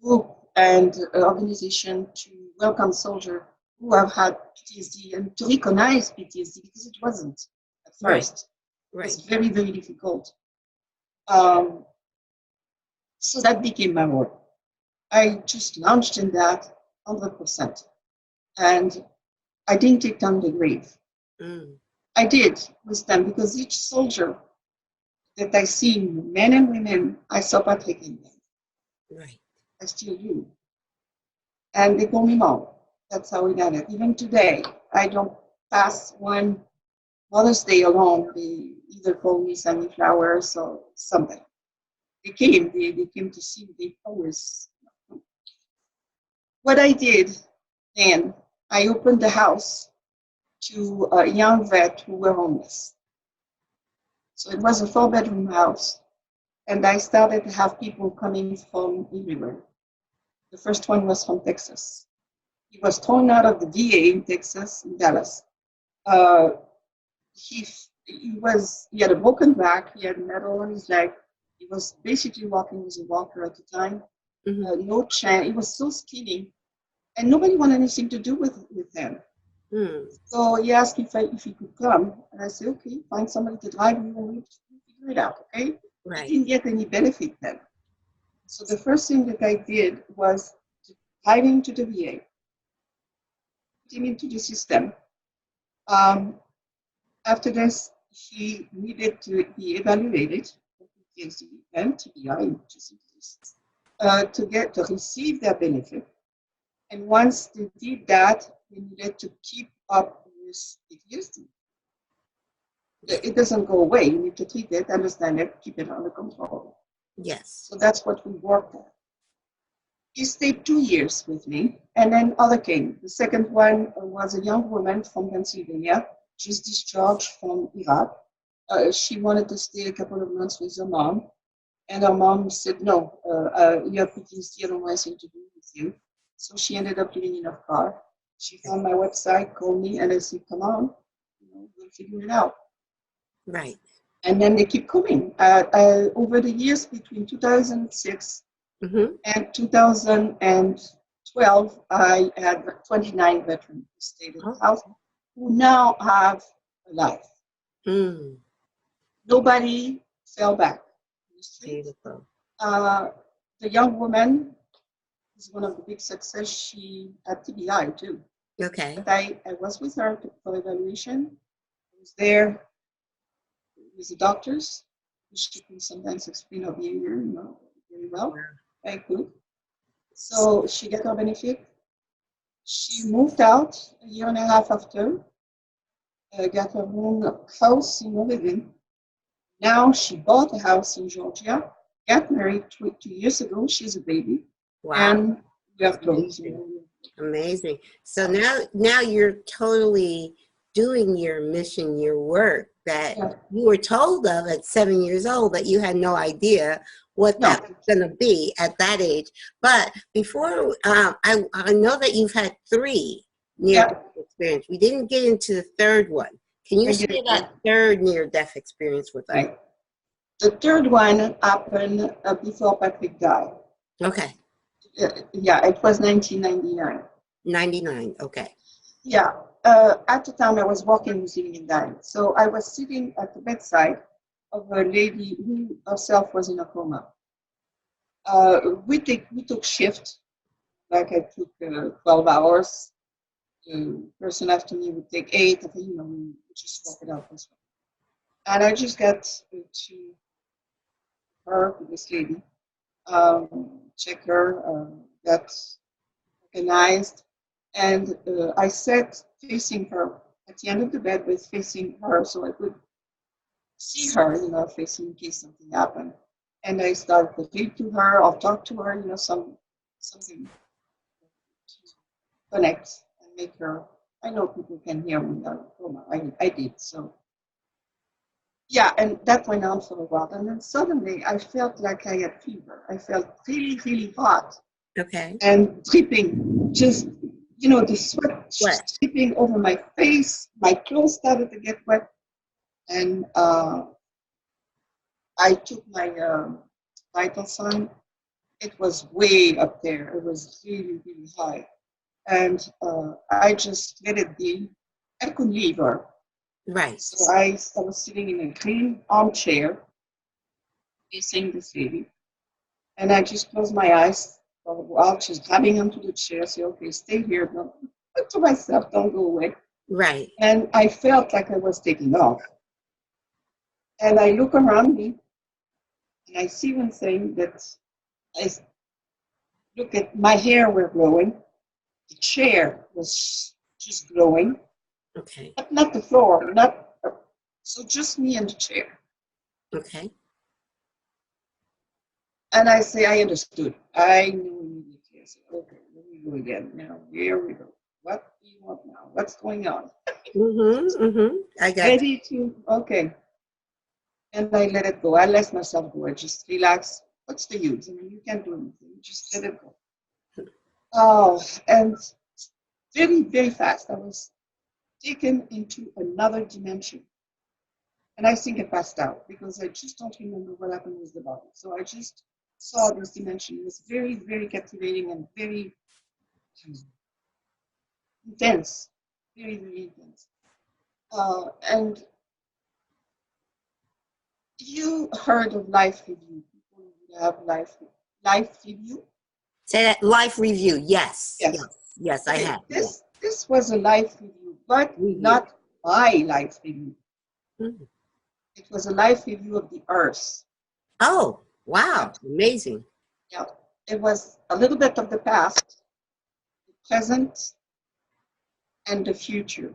group and organization to welcome soldiers who have had PTSD and to recognize PTSD, because it wasn't at first. Right. It was very, very difficult. So that became my work. I just launched in that 100%. And I didn't take down the grave. I did with them, because each soldier that I see, men and women, I saw Patrick in them. Right. I still do. And they call me mom. That's how we done it. Even today, I don't pass one Mother's Day alone. They either call me, send me flowers or something. They came to see me. They always. What I did then, I opened the house to a young vet who were homeless. So it was a 4-bedroom house. And I started to have people coming from everywhere. The first one was from Texas. He was thrown out of the VA in Texas, in Dallas. He had a broken back. He had metal on his leg. He was basically walking with a walker at the time. No chain. He was so skinny, and nobody wanted anything to do with him. So he asked if he could come, and I said, "Okay, find somebody to drive you, and we'll figure it out." Okay. Right. He didn't get any benefit then. So the first thing that I did was to drive him to the VA, put him into the system. After this, he needed to be evaluated for PTSD and TBI, to receive their benefit. And once they did that, they needed to keep up with PTSD. It doesn't go away. You need to treat it, understand it, keep it under control. Yes. So that's what we worked on. He stayed 2 years with me, and then other came. The second one was a young woman from Pennsylvania, just discharged from Iraq. She wanted to stay a couple of months with her mom, and her mom said, "No, you have PTSD, I don't want anything to do with you." So she ended up living in her car. She found my website, called me, and I said, "Come on, we'll figure it out." Right. And then they keep coming. Over the years between 2006 and 2012, I had 29 veterans who stayed at the house who now have a life. Nobody fell back. Beautiful. The young woman is one of the big success. She had TBI too. Okay. But I was with her for evaluation. I was there with the doctors. She can sometimes explain her behavior, very well. Very good. So she got her benefit. She moved out a year and a half after, got her own house in Oregon. Now she bought a house in Georgia, got married 2 years ago. She's a baby. Wow. And we have clothes. Amazing. So now you're totally doing your mission, your work that you were told of at 7 years old, but you had no idea what that was going to be at that age. But before, I know that you've had 3 near-death experiences. We didn't get into the third one. Can you share that third near-death experience with us? Right. The third one happened before Patrick died. Okay. Yeah, it was 1999. 99, okay. Yeah. At the time, I was working with living and dying. So I was sitting at the bedside of a lady who herself was in a coma. We took shift, like I took 12 hours. The person after me would take 8. I think, we just work it out this way. And I just got to her, this lady, check her, got organized, and I sat facing her at the end of the bed, with facing her so I could see her, facing in case something happened. And I started to read to her or talk to her, something to connect and make her. I know people can hear me now. I did so. Yeah, and that went on for a while. And then suddenly I felt like I had fever. I felt really, really hot. Okay. And dripping, just, the sweat dripping over my face. My clothes started to get wet. And I took my vital sign. It was way up there. It was really, really high. And I just let it be. I couldn't leave her. Right. So I was sitting in a green armchair facing this lady. And I just closed my eyes for a while, just grabbing onto the chair, say, okay, stay here. Don't, to myself, don't go away. Right. And I felt like I was taking off. And I look around me and I see one thing that I look at, my hair were glowing. The chair was just glowing. Okay. But not the floor, so just me and the chair. Okay. And I say, I understood. I knew immediately. I said, okay, let me go again. Now, here we go. What do you want now? What's going on? I got Ready to, okay. And I let it go. I let myself go. I just relax. What's the use? You can't do anything. Just let it go. Oh, and very, very fast, I was taken into another dimension. And I think I passed out because I just don't remember what happened with the body. So I just saw this dimension. It was very, very captivating and very intense. Very, very intense. And you heard of life review. People who have life review. Say that, life review. Yes. Yes, okay, I have. This was a life review, but not my life review. It was a life review of the earth. Oh, wow. Amazing. Yeah. It was a little bit of the past, the present, and the future.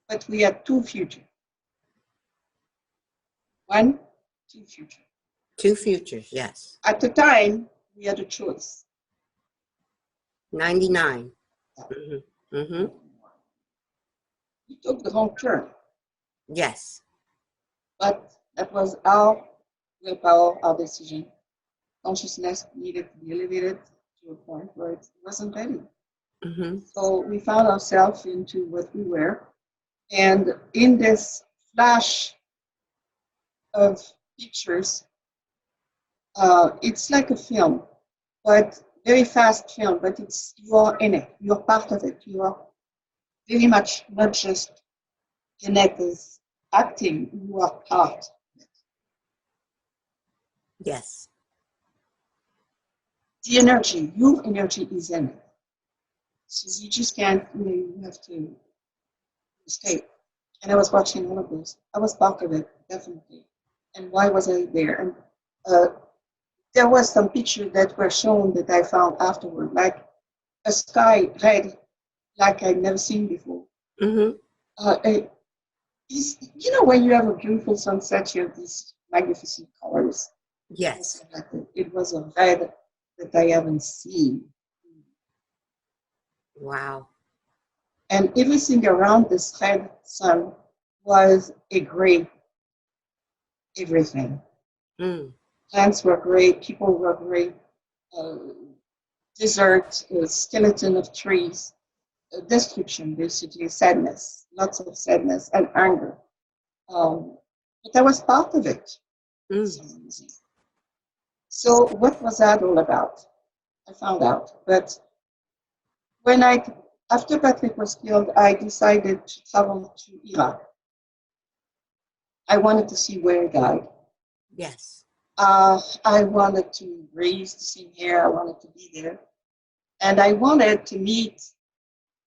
But we had 2 futures. 1, 2 futures. 2 futures, yes. At the time, we had a choice. 99. We took the wrong turn. Yes. But that was our willpower, our decision. Consciousness needed to be elevated to a point where it wasn't ready. So we found ourselves into what we were. And in this flash of pictures. It's like a film, but very fast film, but it's you are in it. You're part of it. You are very much not just in it as acting, you are part. Yes. The energy, your energy is in it. So you just can't, you have to escape. And I was watching all of this. I was part of it, definitely. And why was I there? And there was some pictures that were shown that I found afterward, like a sky red, like I'd never seen before. Mm-hmm. You know, when you have a beautiful sunset, you have these magnificent colors. Yes. It was a red that I haven't seen. Wow. And everything around this red sun was a gray everything. Mm. Plants were gray, people were gray, desert, skeleton of trees, destruction, basically, sadness, lots of sadness and anger. But I was part of it. Mm. So what was that all about? I found out. But after Patrick was killed, I decided to travel to Iraq. I wanted to see where he died. Yes. I wanted to breathe the same air. I wanted to be there. And I wanted to meet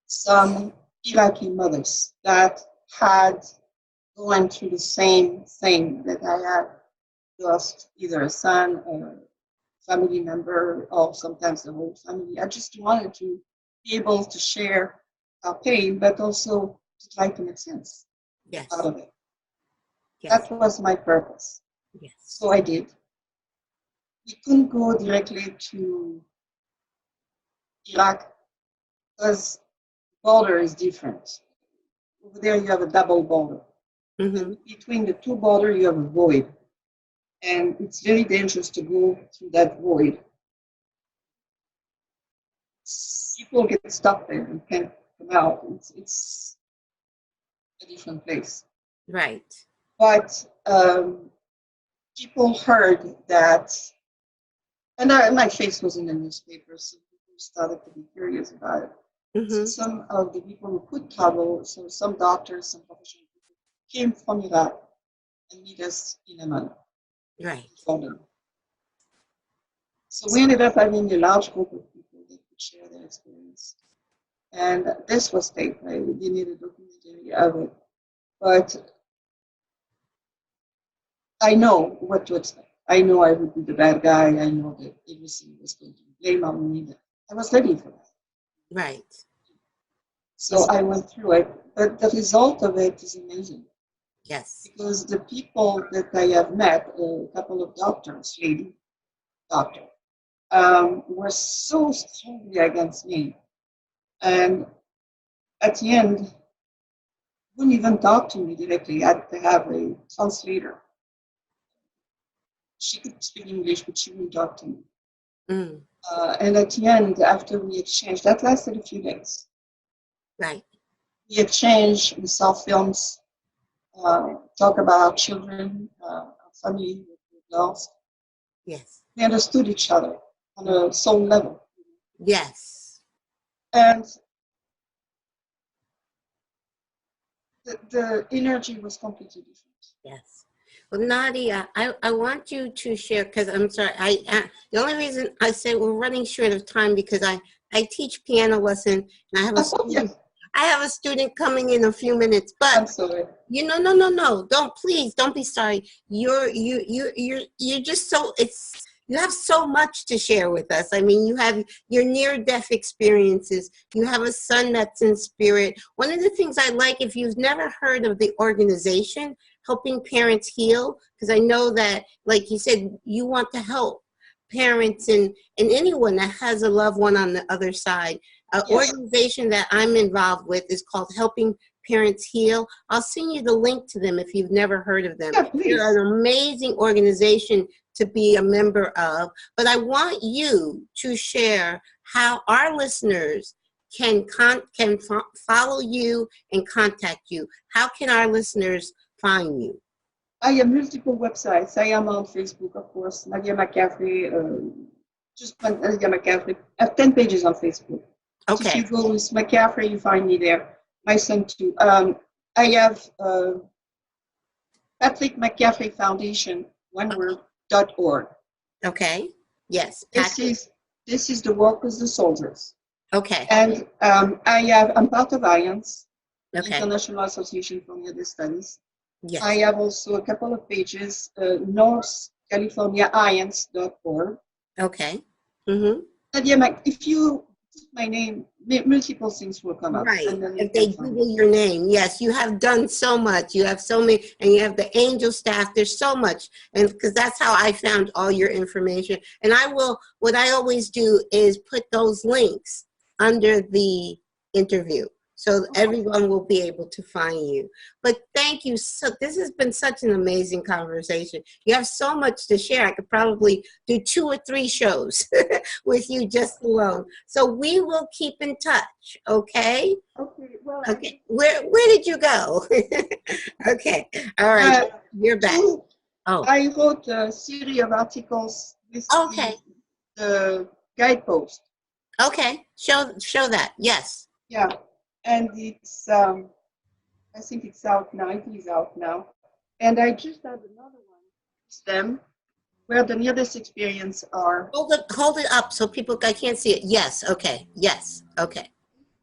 some Iraqi mothers that had gone through the same thing that I had lost either a son or a family member or sometimes the whole family. I just wanted to be able to share our pain, but also to try to make sense out of it. Yes. That was my purpose. Yes. So I did. We couldn't go directly to Iraq because border is different. Over there you have a double border. Mm-hmm. And between the two borders you have a void. And it's very dangerous to go through that void. People get stuck there and can't come out. It's a different place. Right. But people heard that, and my face was in the newspaper, so people started to be curious about it. Mm-hmm. So some of the people who could travel, so some doctors, some professional people, came from Iraq and meet us in Amman. Right. For them. So we ended up having a large group of people that could share their experience. And this was taped. We needed a documentary of it. But I know what to expect. I know I would be the bad guy. I know that everything was going to be blamed on me. I was ready for that. Right. So I went through it. But the result of it is amazing. Yes. Because the people that I have met, a couple of doctors, lady doctor, were so strongly against me. And at the end, wouldn't even talk to me directly. I had to have a translator. She could speak English, but she wouldn't talk to me. Mm. And at the end, after we exchanged, that lasted a few days. Right. We exchanged, we saw films, talk about our children, our family that we lost. Yes. We understood each other on a soul level. Yes. And the energy was completely different. Yes. Well, Nadia, I want you to share, because I'm sorry, the only reason I say we're running short of time because I teach piano lesson and I have a student. I have a student coming in a few minutes, but I'm sorry. No. Don't be sorry. You're just so you have so much to share with us. I mean, you have your near-death experiences. You have a son that's in spirit. One of the things I like, if you've never heard of the organization, Helping Parents Heal, because I know that, like you said, you want to help parents and anyone that has a loved one on the other side. An organization that I'm involved with is called Helping Parents Heal. I'll send you the link to them if you've never heard of them. Yeah, they're an amazing organization to be a member of. But I want you to share how our listeners can follow you and contact you. How can our listeners find you? I have multiple websites. I am on Facebook, of course, Nadia McCaffrey. Just Nadia McCaffrey. I have 10 pages on Facebook. But if Okay. you go with McCaffrey, you find me there. My son too. I have Patrick McCaffrey Foundation, one word.org. Okay. Yes. This is the work of the soldiers. Okay. And I'm part of IANS, the Okay. International Association for Near Death Studies. Yes. I have also a couple of pages, northcaliforniaIANS.org. Okay. Mm-hmm. Nadia, if you put my name, multiple things will come up. Right. And then If they Google your name, yes, you have done so much. You have so many, and you have the angel staff. There's so much, and because that's how I found all your information. And what I always do is put those links under the interview, so everyone will be able to find you. But thank you. So this has been such an amazing conversation. You have so much to share. I could probably do 2 or 3 shows with you just alone. So we will keep in touch, okay? Okay, well. Okay, where did you go? Okay, all right, you're back. I wrote a series of articles with the guidepost. Okay, show that, yes. Yeah, and it's, I think it's out now, it is out now. And I just had another one, it's them, where the near-death experience are. Hold it up so I can't see it. Yes, okay, yes, okay.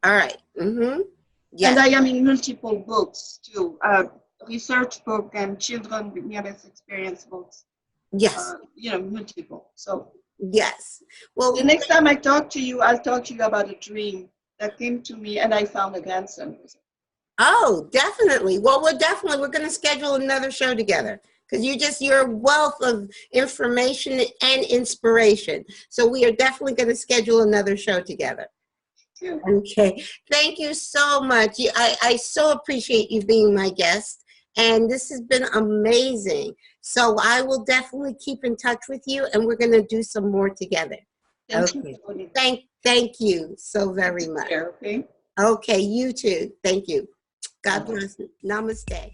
All right, mm-hmm. Yes. And I am in multiple books too, research book and children with near-death experience books. Yes. Multiple, so. Yes. Well, the next time I talk to you, I'll talk to you about a dream that came to me and I found a grandson. Oh, definitely. Well, we're going to schedule another show together because you're a wealth of information and inspiration. So we are definitely going to schedule another show together. Sure. Okay. Thank you so much. I so appreciate you being my guest. And this has been amazing. So I will definitely keep in touch with you and we're going to do some more together. Okay. Thank you so very much. Okay. Okay, you too. Thank you. God bless. Namaste.